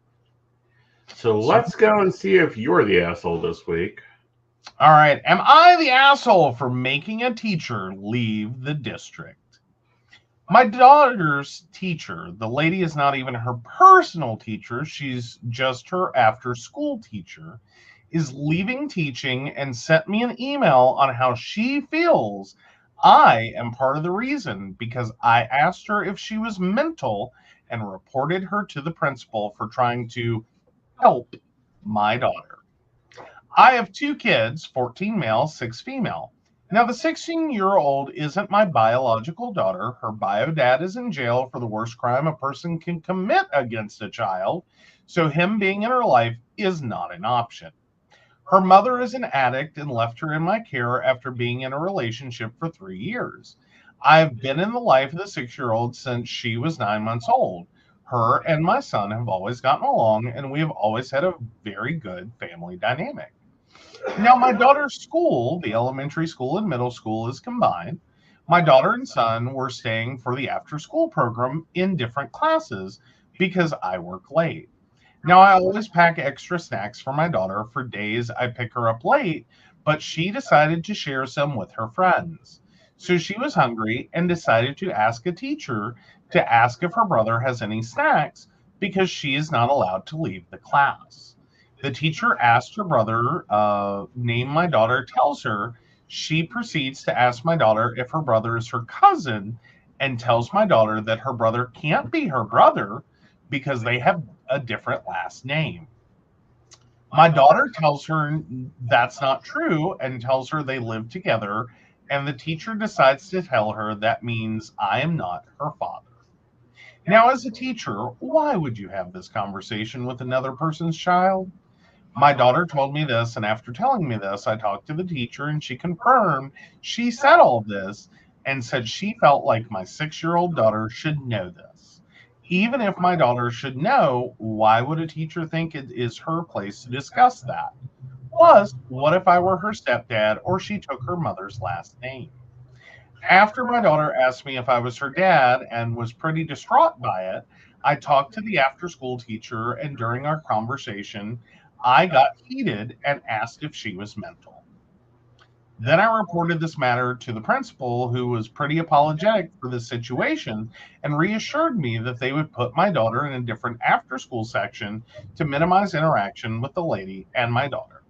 So let's go and see if you're the asshole this week. All right. Am I the asshole for making a teacher leave the district? My daughter's teacher, the lady is not even her personal teacher, she's just her after school teacher, is leaving teaching and sent me an email on how she feels I am part of the reason because I asked her if she was mental and reported her to the principal for trying to help my daughter. I have 2 kids, 14 male, 6 female. Now, the 16-year-old isn't my biological daughter. Her bio dad is in jail for the worst crime a person can commit against a child, so him being in her life is not an option. Her mother is an addict and left her in my care after being in a relationship for 3 years. I've been in the life of the 6-year-old since she was 9 months old. Her and my son have always gotten along, and we have always had a very good family dynamic. Now, my daughter's school, the elementary school and middle school, is combined. My daughter and son were staying for the after school program in different classes because I work late. Now, I always pack extra snacks for my daughter for days I pick her up late, but she decided to share some with her friends. So she was hungry and decided to ask a teacher to ask if her brother has any snacks because she is not allowed to leave the class. The teacher asked her brother, name my daughter tells her. She proceeds to ask my daughter if her brother is her cousin and tells my daughter that her brother can't be her brother because they have a different last name. My daughter tells her that's not true and tells her they live together, and the teacher decides to tell her that means I am not her father. Now, as a teacher, why would you have this conversation with another person's child? My daughter told me this, and after telling me this, I talked to the teacher, and she confirmed she said all this and said she felt like my 6-year-old daughter should know this. Even if my daughter should know, why would a teacher think it is her place to discuss that? Plus, what if I were her stepdad or she took her mother's last name? After my daughter asked me if I was her dad and was pretty distraught by it, I talked to the after school teacher, and during our conversation, I got heated and asked if she was mental. Then I reported this matter to the principal, who was pretty apologetic for the situation and reassured me that they would put my daughter in a different after school section to minimize interaction with the lady and my daughter.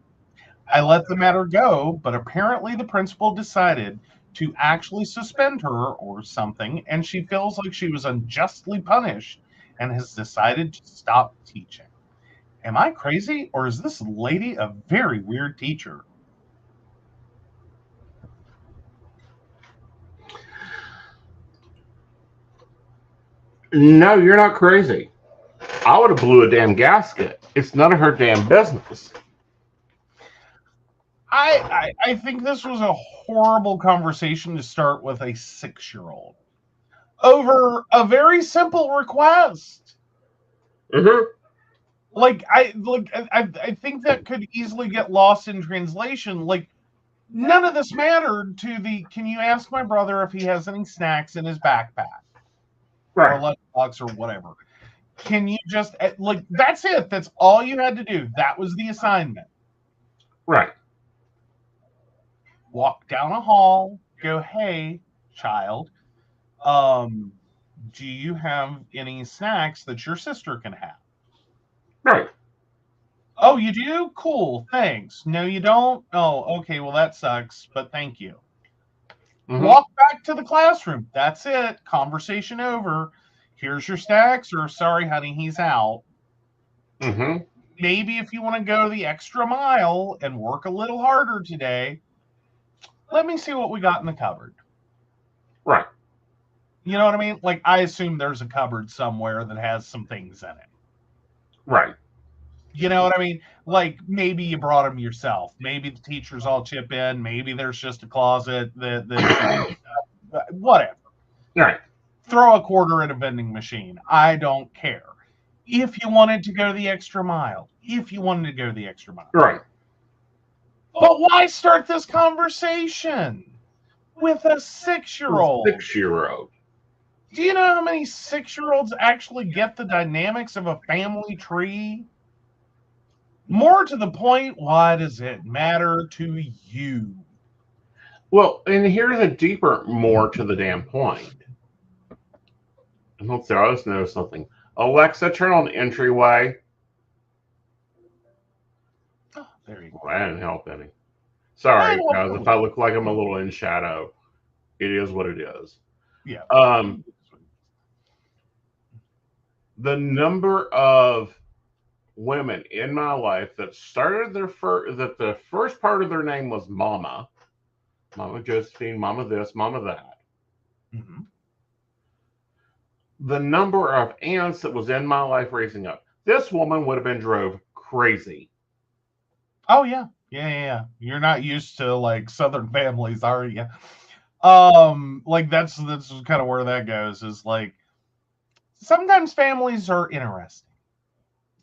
I let the matter go, but apparently the principal decided to actually suspend her or something, and she feels like she was unjustly punished and has decided to stop teaching. Am I crazy, or is this lady a very weird teacher? No, you're not crazy. I would have blew a damn gasket. It's none of her damn business. I think this was a horrible conversation to start with a 6-year-old over a very simple request. Mm-hmm. I think that could easily get lost in translation. Like, none of this mattered to the can you ask my brother if he has any snacks in his backpack or lunchbox or whatever. Can you just that's it? That's all you had to do. That was the assignment. Right. Walk down a hall, go, hey, child, do you have any snacks that your sister can have? Right. Oh, you do? Cool, thanks. No, you don't? Oh, okay, well, that sucks, but thank you. Mm-hmm. Walk back to the classroom. That's it. Conversation over. Here's your snacks, or sorry, honey, he's out. Mm-hmm. Maybe if you want to go the extra mile and work a little harder today, let me see what we got in the cupboard. Right. You know what I mean? Like, I assume there's a cupboard somewhere that has some things in it. Right. You know what I mean? Like, maybe you brought them yourself. Maybe the teachers all chip in. Maybe there's just a closet that whatever. Right. Throw a quarter at a vending machine. I don't care. If you wanted to go the extra mile. Right. But why start this conversation with a 6-year-old? 6-year-old. Do you know how many 6-year-olds actually get the dynamics of a family tree? More to the point, why does it matter to you? Well, and here's a deeper, more to the damn point. And let's see, I just noticed something. Alexa, turn on the entryway. Oh, there you go. Well, that didn't help any. Sorry, guys, if I look like I'm a little in shadow, it is what it is. Yeah. The number of women in my life that started that the first part of their name was Mama, Mama Josephine, Mama this, Mama that. Mm-hmm. The number of aunts that was in my life raising up. This woman would have been drove crazy. Oh yeah. Yeah. You're not used to like Southern families, are you? Like that's kind of where that goes. Is like sometimes families are interesting.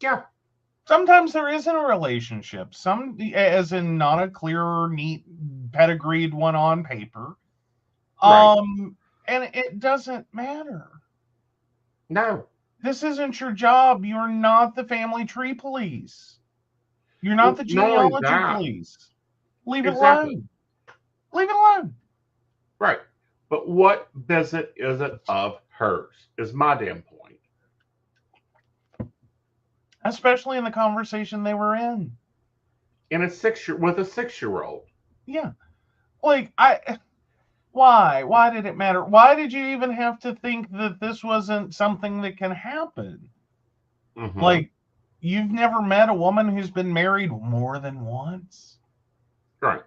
Yeah. Sometimes there isn't a relationship. Some, as in not a clear, neat, pedigreed one on paper. Right. And it doesn't matter. No. This isn't your job. You're not the family tree police. You're not the genealogy police. Leave it alone. Leave it alone. Right. But what business is it of hers? Is my damn point. Especially in the conversation they were in. With a 6-year-old. Yeah. Like why did it matter? Why did you even have to think that this wasn't something that can happen? Mm-hmm. Like, you've never met a woman who's been married more than once? Right.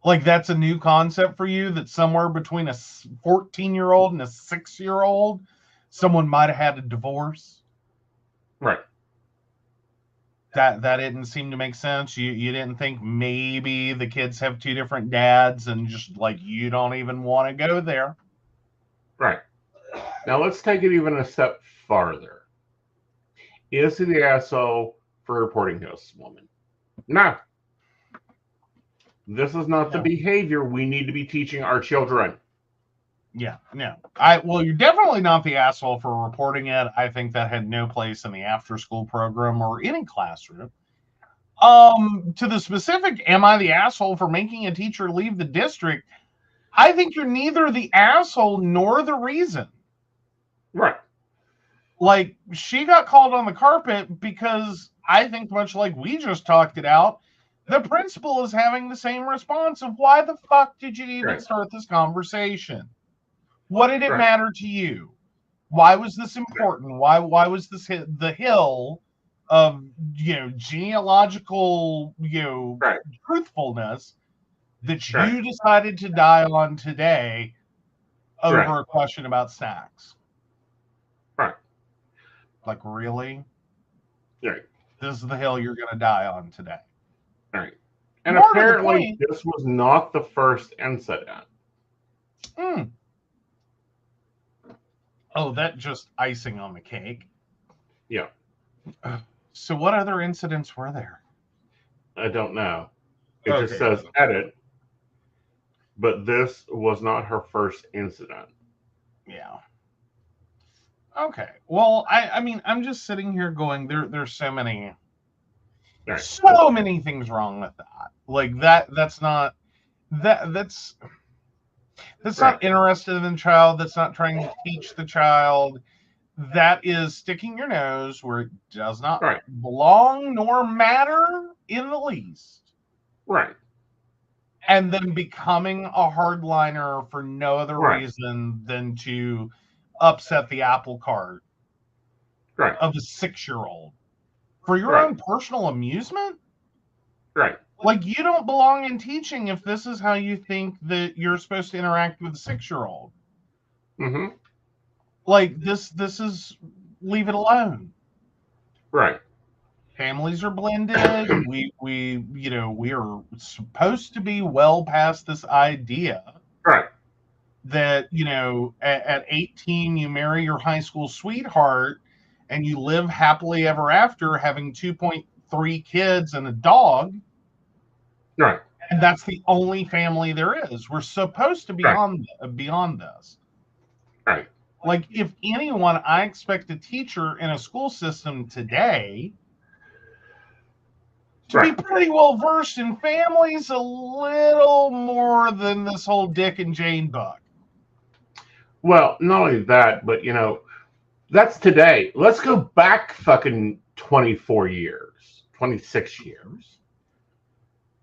Like, that's a new concept for you, that somewhere between a 14-year-old and a 6-year-old, someone might have had a divorce? Right. That didn't seem to make sense. You didn't think maybe the kids have two different dads and just like you don't even want to go there? Right. Now let's take it even a step farther. Is he the asshole for reporting this woman? No. This is not the behavior we need to be teaching our children. Yeah, no. Well, you're definitely not the asshole for reporting it. I think that had no place in the after-school program or any classroom. To the specific, am I the asshole for making a teacher leave the district? I think you're neither the asshole nor the reason. Right. Like, she got called on the carpet because I think, much like we just talked it out, the principal is having the same response of, why the fuck did you even start this conversation? What did it matter to you? Why was this important? Why was this the hill of genealogical truthfulness that you decided to die on today over a question about snacks? Right. Like, really? Right. This is the hill you're going to die on today. Right. And more apparently this was not the first incident. Oh, that just icing on the cake. Yeah. So what other incidents were there? I don't know. It just says edit. But this was not her first incident. Yeah. Okay. Well, I mean, I'm just sitting here going, there's so many things wrong with that. Like that's not not interested in the child. That's not trying to teach the child. That is sticking your nose where it does not belong nor matter in the least. Right. And then becoming a hardliner for no other reason than to upset the apple cart of a 6-year-old for your own personal amusement. Right. Like, you don't belong in teaching if this is how you think that you're supposed to interact with a 6-year-old. Mm-hmm. Like, this is, leave it alone. Right. Families are blended. we are supposed to be well past this idea. Right. That, at 18, you marry your high school sweetheart and you live happily ever after, having 2.3 kids and a dog. Right. And that's the only family there is. We're supposed to be beyond this. Right. Like, if anyone, I expect a teacher in a school system today to be pretty well versed in families a little more than this whole Dick and Jane book. Well, not only that, but that's today. Let's go back fucking 24 years, 26 years.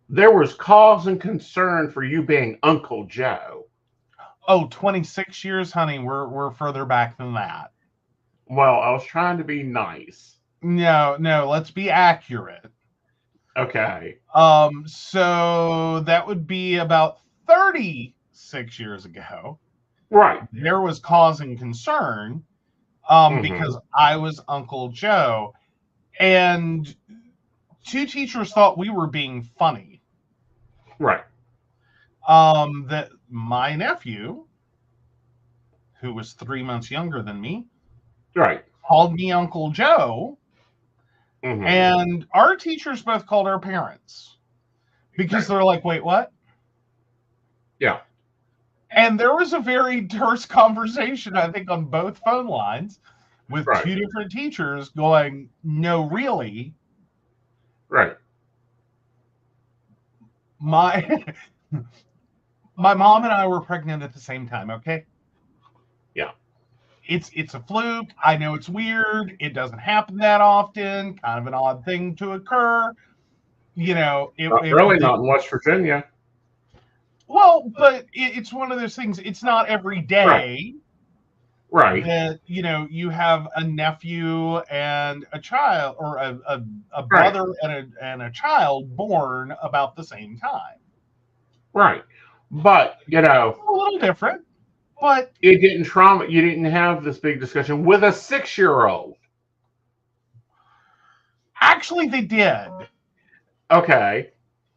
There was cause and concern for you being Uncle Joe. Oh, 26 years, honey. We're further back than that. Well, I was trying to be nice. No, let's be accurate. Okay. So that would be about 36 years ago. Right. There was cause and concern because I was Uncle Joe, and two teachers thought we were being funny. Right. That my nephew, who was 3 months younger than me, right, called me Uncle Joe. And our teachers both called our parents because they're like, wait, what? Yeah. And there was a very terse conversation, I think, on both phone lines with two different teachers going, no, really? Right. My mom and I were pregnant at the same time, okay? Yeah. It's a fluke. I know it's weird. It doesn't happen that often. Kind of an odd thing to occur. Not in West Virginia. Well, but it's one of those things. It's not every day. Right. That you have a nephew and a child, or a brother and a child born about the same time. Right. But a little different. But it didn't trauma. You didn't have this big discussion with a 6-year-old. Actually, they did. Okay.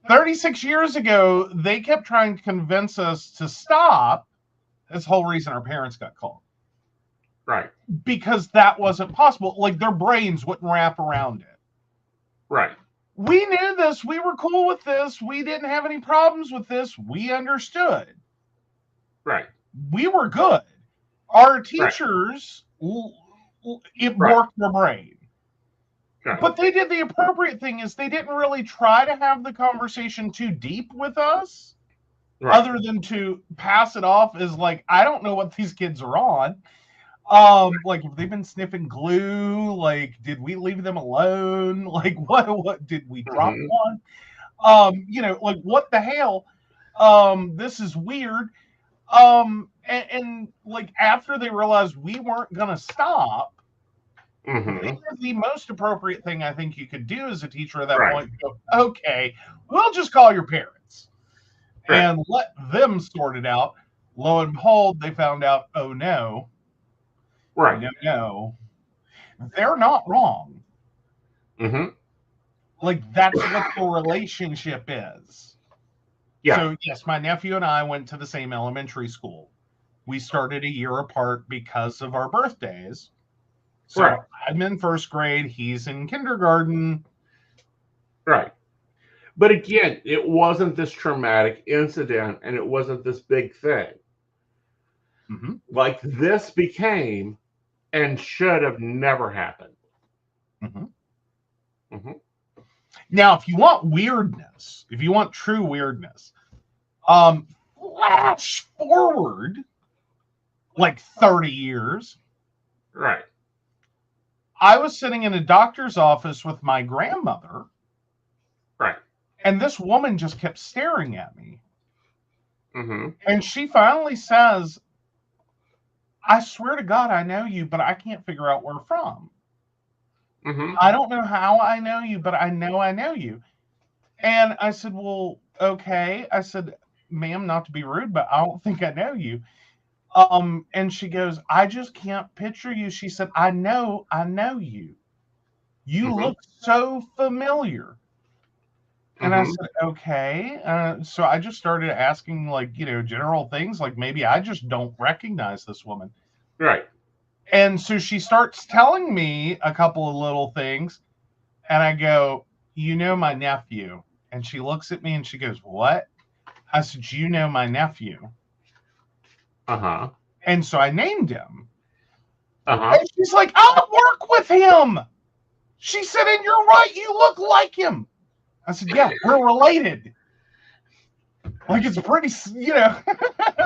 36 years ago, they kept trying to convince us to stop. That's the whole reason our parents got called. Right. Because that wasn't possible. Like, their brains wouldn't wrap around it. Right. We knew this. We were cool with this. We didn't have any problems with this. We understood. Right. We were good. Our teachers, it worked their brain. Right. But they did the appropriate thing is they didn't really try to have the conversation too deep with us, other than to pass it off as like, I don't know what these kids are on. Like, have they been sniffing glue? Like, did we leave them alone? Like, what did we drop one? Like, what the hell? This is weird. And like, after they realized we weren't gonna stop, the most appropriate thing I think you could do as a teacher at that point, go, okay, we'll just call your parents and let them sort it out. Lo and behold, they found out, oh no, no, they're not wrong. Like, that's what the relationship is. Yeah. So, yes, my nephew and I went to the same elementary school. We started a year apart because of our birthdays. So I'm in first grade. He's in kindergarten. Right. But again, it wasn't this traumatic incident, and it wasn't this big thing. Like, this became and should have never happened. Now, if you want weirdness, if you want true weirdness, flash forward like 30 years. Right. I was sitting in a doctor's office with my grandmother. Right. And this woman just kept staring at me. And she finally says, I swear to God, I know you, but I can't figure out where from. I don't know how I know you, but I know you. And I said, well, okay. I said, ma'am, not to be rude, but I don't think I know you. And she goes, I just can't picture you. She said, I know you. You look so familiar. And I said, okay. So I just started asking, like, general things, like maybe I just don't recognize this woman. Right. And so she starts telling me a couple of little things. And I go, my nephew. And she looks at me and she goes, what? I said, my nephew. And so I named him. And she's like, I'll work with him. She said, and you're right, you look like him. I said, yeah, we're related. Like, it's pretty,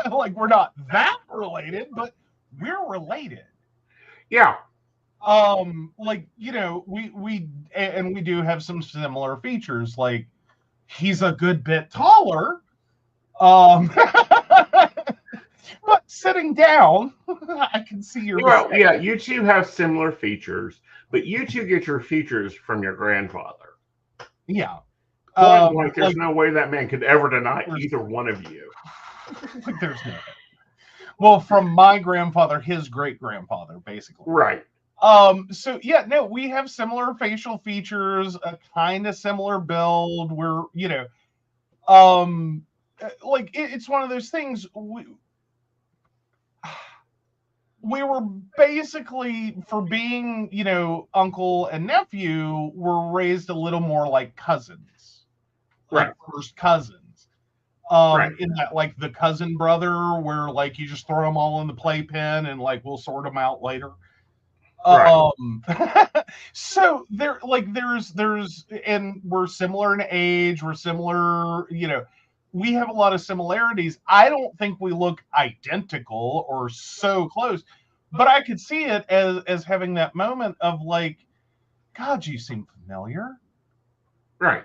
like we're not that related, but we're related. Yeah. Like, we do have some similar features. Like, he's a good bit taller. But sitting down, I can see your Well, mistake. yeah, you two have similar features, but you two get your features from your grandfather. Yeah. Like, there's no way that man could ever deny either one of you. Like, there's no way. Well, from my grandfather, his great grandfather, basically. Right. So yeah, no, we have similar facial features, a kind of similar build. We're, like it's one of those things. We were basically, for being, uncle and nephew, were raised a little more like cousins, like Right. first cousins. Right. In that, like, the cousin brother, where like you just throw them all in the playpen and like we'll sort them out later. Right. So there's and we're similar in age, we're similar, we have a lot of similarities. I don't think we look identical or so close, but I could see it as having that moment of like, God, you seem familiar. Right.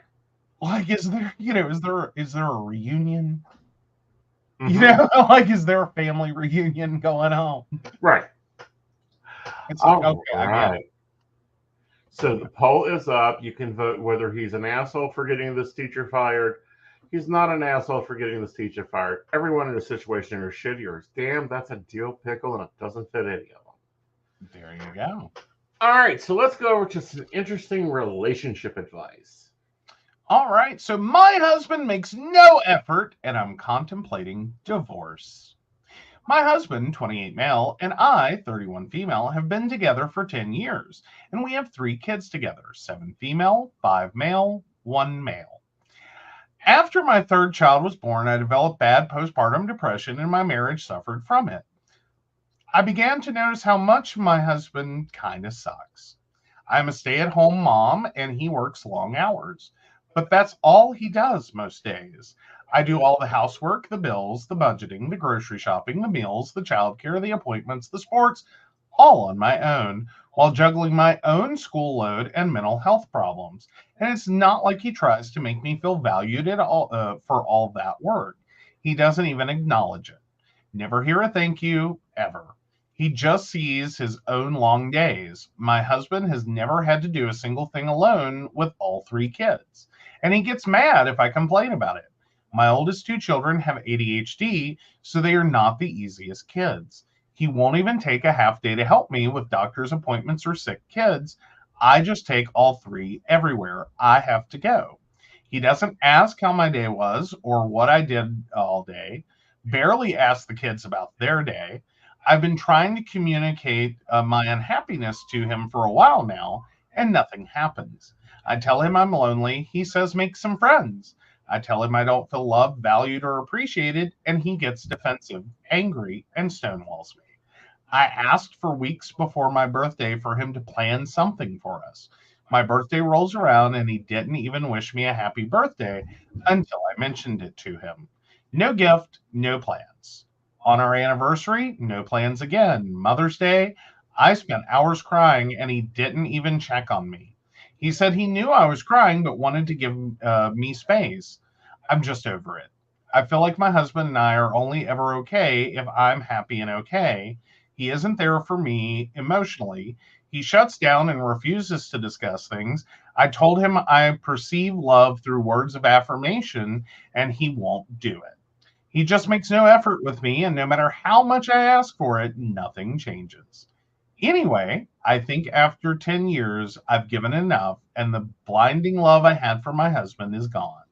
Like, is there a reunion? Mm-hmm. Like, is there a family reunion going on? Right. It's like, All okay, I get right. it. So the poll is up. You can vote whether he's an asshole for getting this teacher fired. He's not an asshole for getting this teacher fired. Everyone in the situation is shitty or damn, that's a deal pickle and it doesn't fit any of them. There you go. All right, so let's go over to some interesting relationship advice. All right, so my husband makes no effort and I'm contemplating divorce. My husband, 28 male, and I, 31 female, have been together for 10 years, and we have 3 kids together, 7 female, 5 male, 1 male. After my 3rd child was born, I developed bad postpartum depression and my marriage suffered from it. I began to notice how much my husband kind of sucks. I'm a stay-at-home mom and he works long hours, but that's all he does most days. I do all the housework, the bills, the budgeting, the grocery shopping, the meals, the childcare, the appointments, the sports, all on my own, while juggling my own school load and mental health problems. And it's not like he tries to make me feel valued at all for all that work. He doesn't even acknowledge it. Never hear a thank you, ever. He just sees his own long days. My husband has never had to do a single thing alone with all 3 kids. And he gets mad if I complain about it. My oldest 2 children have ADHD, so they are not the easiest kids. He won't even take a half day to help me with doctor's appointments or sick kids. I just take all 3 everywhere I have to go. He doesn't ask how my day was or what I did all day, barely ask the kids about their day. I've been trying to communicate my unhappiness to him for a while now, and nothing happens. I tell him I'm lonely. He says make some friends. I tell him I don't feel loved, valued, or appreciated, and he gets defensive, angry, and stonewalls me. I asked for weeks before my birthday for him to plan something for us. My birthday rolls around and he didn't even wish me a happy birthday until I mentioned it to him. No gift, no plans. On our anniversary, no plans again. Mother's Day, I spent hours crying and he didn't even check on me. He said he knew I was crying but wanted to give me space. I'm just over it. I feel like my husband and I are only ever okay if I'm happy and okay. He isn't there for me emotionally. He shuts down and refuses to discuss things. I told him I perceive love through words of affirmation and he won't do it. He just makes no effort with me, and no matter how much I ask for it, nothing changes. Anyway, I think after 10 years, I've given enough, and the blinding love I had for my husband is gone.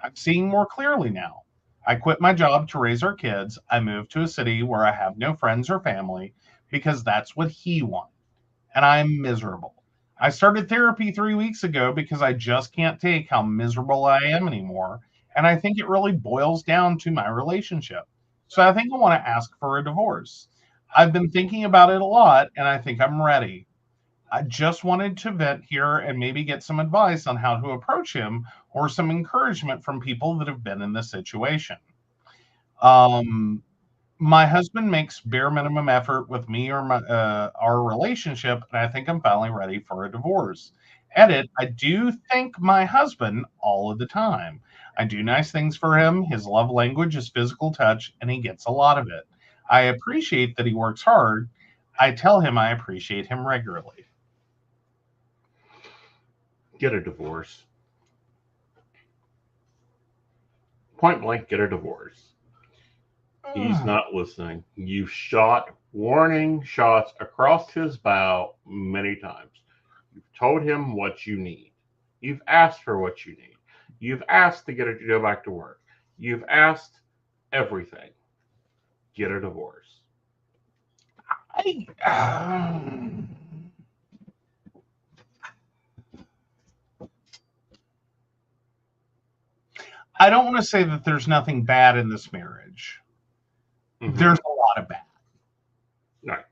I'm seeing more clearly now. I quit my job to raise our kids. I moved to a city where I have no friends or family because that's what he wanted, and I'm miserable. I started therapy 3 weeks ago because I just can't take how miserable I am anymore. And I think it really boils down to my relationship. So I think I want to ask for a divorce. I've been thinking about it a lot and I think I'm ready. I just wanted to vent here and maybe get some advice on how to approach him or some encouragement from people that have been in this situation. Um, my husband makes bare minimum effort with me or our relationship, and I think I'm finally ready for a divorce. Edit, I do thank my husband all of the time. I do nice things for him. His love language is physical touch, and he gets a lot of it. I appreciate that he works hard. I tell him I appreciate him regularly. Get a divorce. Point blank, get a divorce. He's not listening. You've shot warning shots across his bow many times. You've told him what you need. You've asked for what you need. You've asked to go back to work. You've asked everything. Get a divorce. I don't want to say that there's nothing bad in this marriage. Mm-hmm. There's a lot of bad. Right.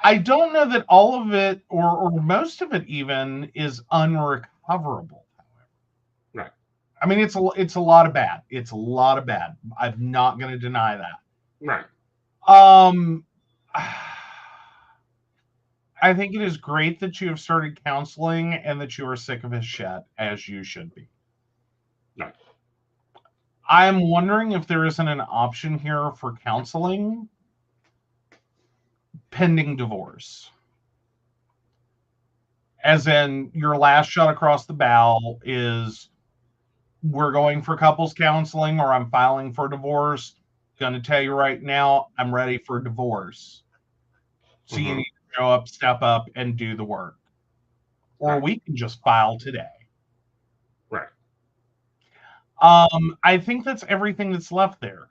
I don't know that all of it or most of it even is unrecoverable. Right. I mean, it's a lot of bad. It's a lot of bad. I'm not going to deny that. Right. I think it is great that you have started counseling and that you are sick of his shit, as you should be. Right. I'm wondering if there isn't an option here for counseling pending divorce. As in, your last shot across the bow is, we're going for couples counseling or I'm filing for divorce. Going to tell you right now, I'm ready for divorce. So you need to show up, step up, and do the work. Or we can just file today. Right. I think that's everything that's left there.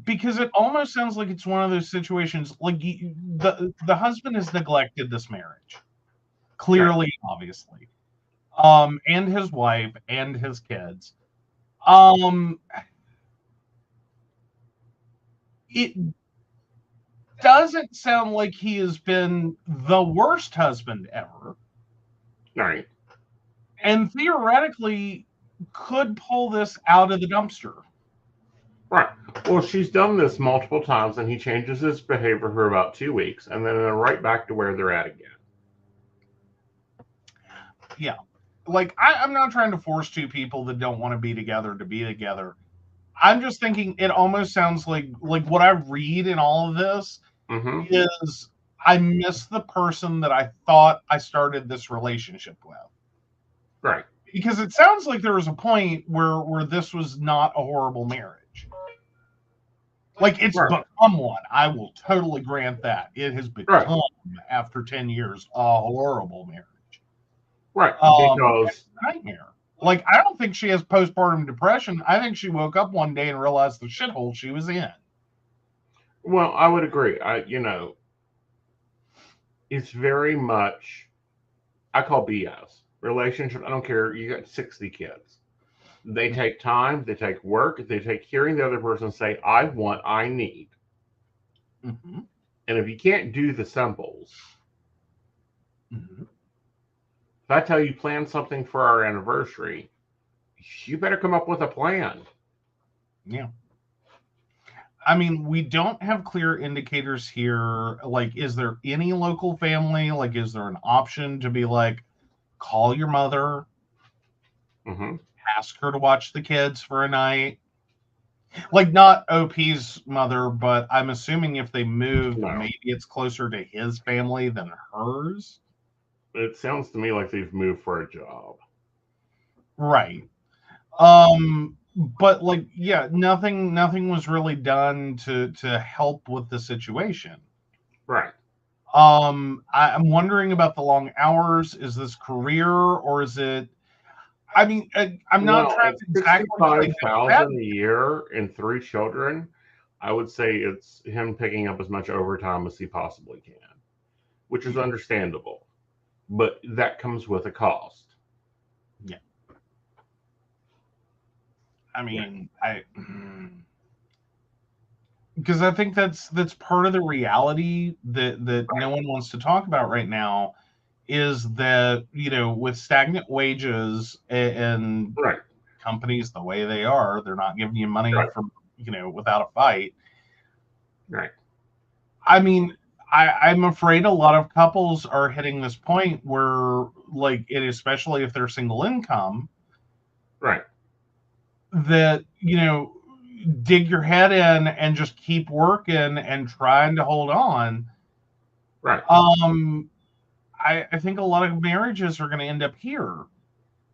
Because it almost sounds like it's one of those situations, like the husband has neglected this marriage. Clearly, obviously. And his wife and his kids. It doesn't sound like he has been the worst husband ever. Right. And theoretically could pull this out of the dumpster. Right. Well, she's done this multiple times, and he changes his behavior for about 2 weeks, and then they're right back to where they're at again. Yeah. Like, I'm not trying to force two people that don't want to be together to be together. I'm just thinking it almost sounds like what I read in all of this is I miss the person that I thought I started this relationship with. Right. Because it sounds like there was a point where this was not a horrible marriage. Like, it's become one. I will totally grant that. It has become, after 10 years, a horrible marriage. Right. Because it's a nightmare. Like, I don't think she has postpartum depression. I think she woke up one day and realized the shithole she was in. Well, I would agree. It's very much, I call BS. Relationship, I don't care. You got 60 kids. They take time, they take work, they take hearing the other person say, I want, I need. And if you can't do the symbols, if I tell you plan something for our anniversary, you better come up with a plan. Yeah. I mean, we don't have clear indicators here. Like, is there any local family? Like, is there an option to be like, call your mother, ask her to watch the kids for a night? Like, not OP's mother, but I'm assuming if they move, maybe it's closer to his family than hers. It sounds to me like they've moved for a job. Right. But like, yeah, nothing was really done to help with the situation. Right. I'm wondering about the long hours. Is this career or is it? I mean, I'm not trying to exactly $65,000 a year and 3 children. I would say it's him picking up as much overtime as he possibly can, which is understandable, but that comes with a cost. Yeah. I mean, because I think that's part of the reality that no one wants to talk about right now, is that, with stagnant wages and Right. companies the way they are, they're not giving you money Right. for, without a fight. Right. I mean, I'm afraid a lot of couples are hitting this point where, like, especially if they're single income, Right. that, dig your head in and just keep working and trying to hold on. Right. I think a lot of marriages are going to end up here,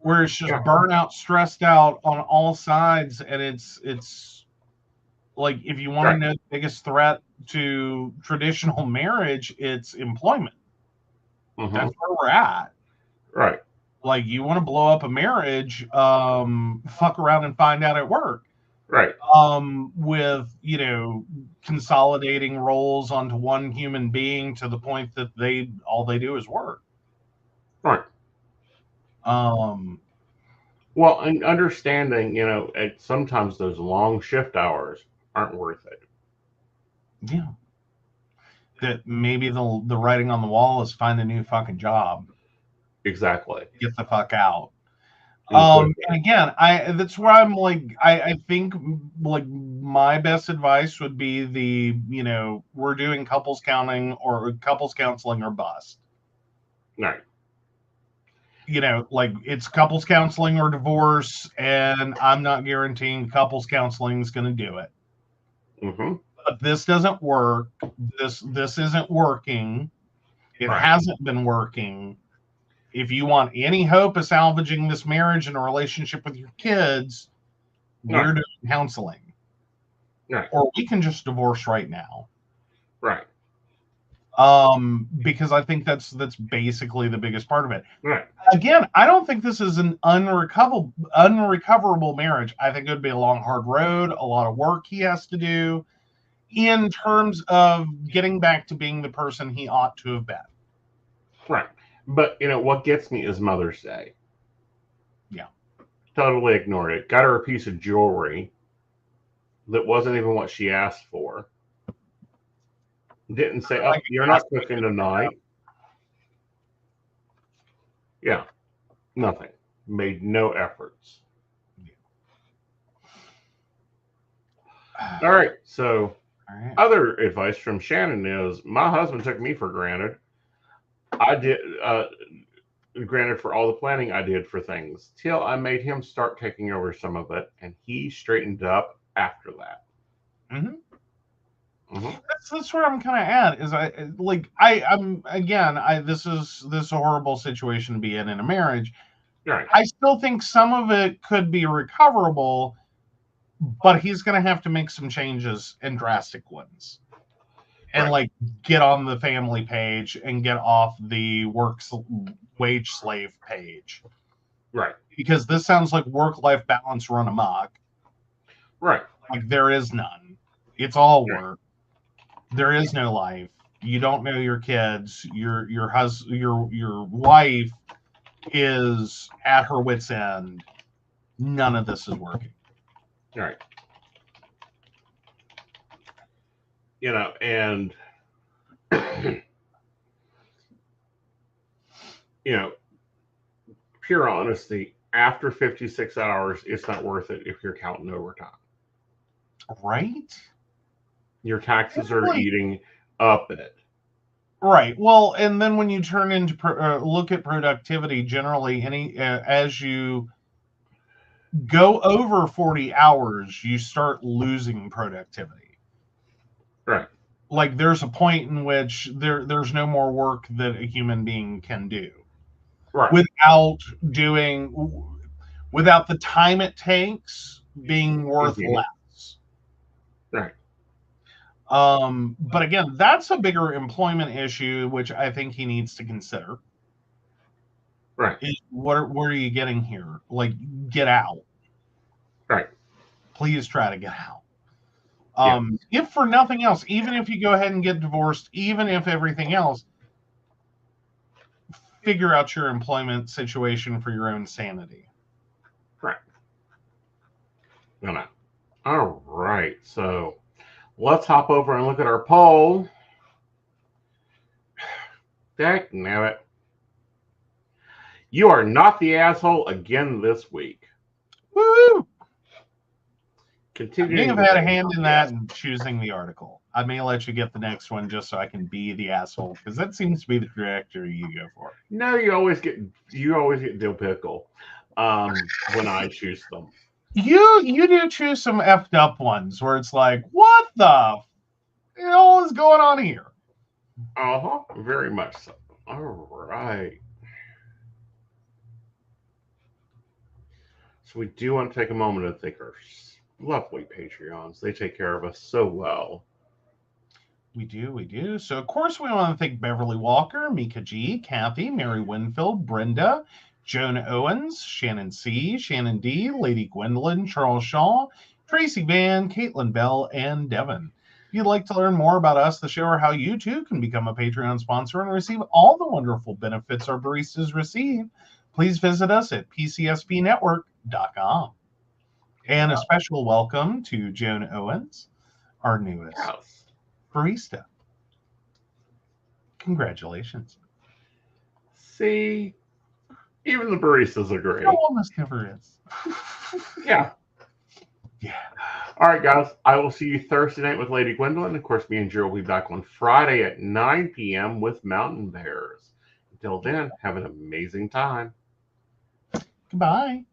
where it's just burnout, stressed out on all sides, and it's like, if you want to know the biggest threat to traditional marriage, it's employment. Mm-hmm. That's where we're at. Right. Like, you want to blow up a marriage, fuck around and find out at work. Right. With, consolidating roles onto one human being to the point that all they do is work. Right. Well, and understanding, sometimes those long shift hours aren't worth it. Yeah. That maybe the writing on the wall is find a new fucking job. Exactly. Get the fuck out. And again, that's where I'm like, I think, like, my best advice would be we're doing couples counseling or bust. Right. Like, it's couples counseling or divorce, and I'm not guaranteeing couples counseling is going to do it. Mm-hmm. But this doesn't work. This isn't working. It hasn't been working. If you want any hope of salvaging this marriage and a relationship with your kids, we're doing counseling. Right. Or we can just divorce right now. Right. Because I think that's basically the biggest part of it. Right. Again, I don't think this is an unrecoverable marriage. I think it would be a long, hard road, a lot of work he has to do in terms of getting back to being the person he ought to have been. Right. But, what gets me is Mother's Day. Yeah. Totally ignored it. Got her a piece of jewelry that wasn't even what she asked for. Didn't say, "Oh, you're not cooking tonight." Yeah. Nothing. Made no efforts. All right. So, other advice from Shannon is, my husband took me for granted. I did, granted, for all the planning I did for things, till I made him start taking over some of it, and he straightened up after that. Mm-hmm. Mm-hmm. That's where I'm kind of at. Is this is a horrible situation to be in a marriage. Right. I still think some of it could be recoverable, but he's going to have to make some changes and drastic ones. And get on the family page and get off the wage slave page. Right. Because this sounds like work-life balance run amok. Right. Like, there is none. It's all work. There is no life. You don't know your kids. Your wife is at her wit's end. None of this is working. Right. And pure honesty, after 56 hours, it's not worth it if you're counting overtime. Right? Your taxes are eating up it. Right. Well, and then when you turn into look at productivity, generally, as you go over 40 hours, you start losing productivity. Right. Like, there's a point in which there's no more work that a human being can do. Right. Without the time it takes being worth less. Right. But again, that's a bigger employment issue, which I think he needs to consider. Right. What are you getting here? Like, get out. Right. Please try to get out. If for nothing else, even if you go ahead and get divorced, even if everything else, figure out your employment situation for your own sanity. Right. No. All right. So Let's hop over and look at our poll. Dang it. You are not the asshole again this week. Woo! I Continuing may have had a hand in that and choosing the article. I may let you get the next one just so I can be the asshole, because that seems to be the trajectory you go for. No, you always get dill pickle when I choose them. You do choose some effed up ones where it's like, what the hell is going on here? Very much so. All right. So we do want to take a moment to thank our lovely Patreons. They take care of us so well. We do. So, of course, we want to thank Beverly Walker, Mika G, Kathy, Mary Winfield, Brenda, Joan Owens, Shannon C, Shannon D, Lady Gwendolyn, Charles Shaw, Tracy Van, Caitlin Bell, and Devin. If you'd like to learn more about us, the show, or how you too can become a Patreon sponsor and receive all the wonderful benefits our baristas receive, please visit us at pcspnetwork.com. And a special welcome to Joan Owens, our newest barista. Congratulations. See, even the baristas agree. No wellness never is. Yeah. All right, guys. I will see you Thursday night with Lady Gwendolyn. Of course, me and Joe will be back on Friday at 9 p.m. with Mountain Bears. Until then, have an amazing time. Goodbye.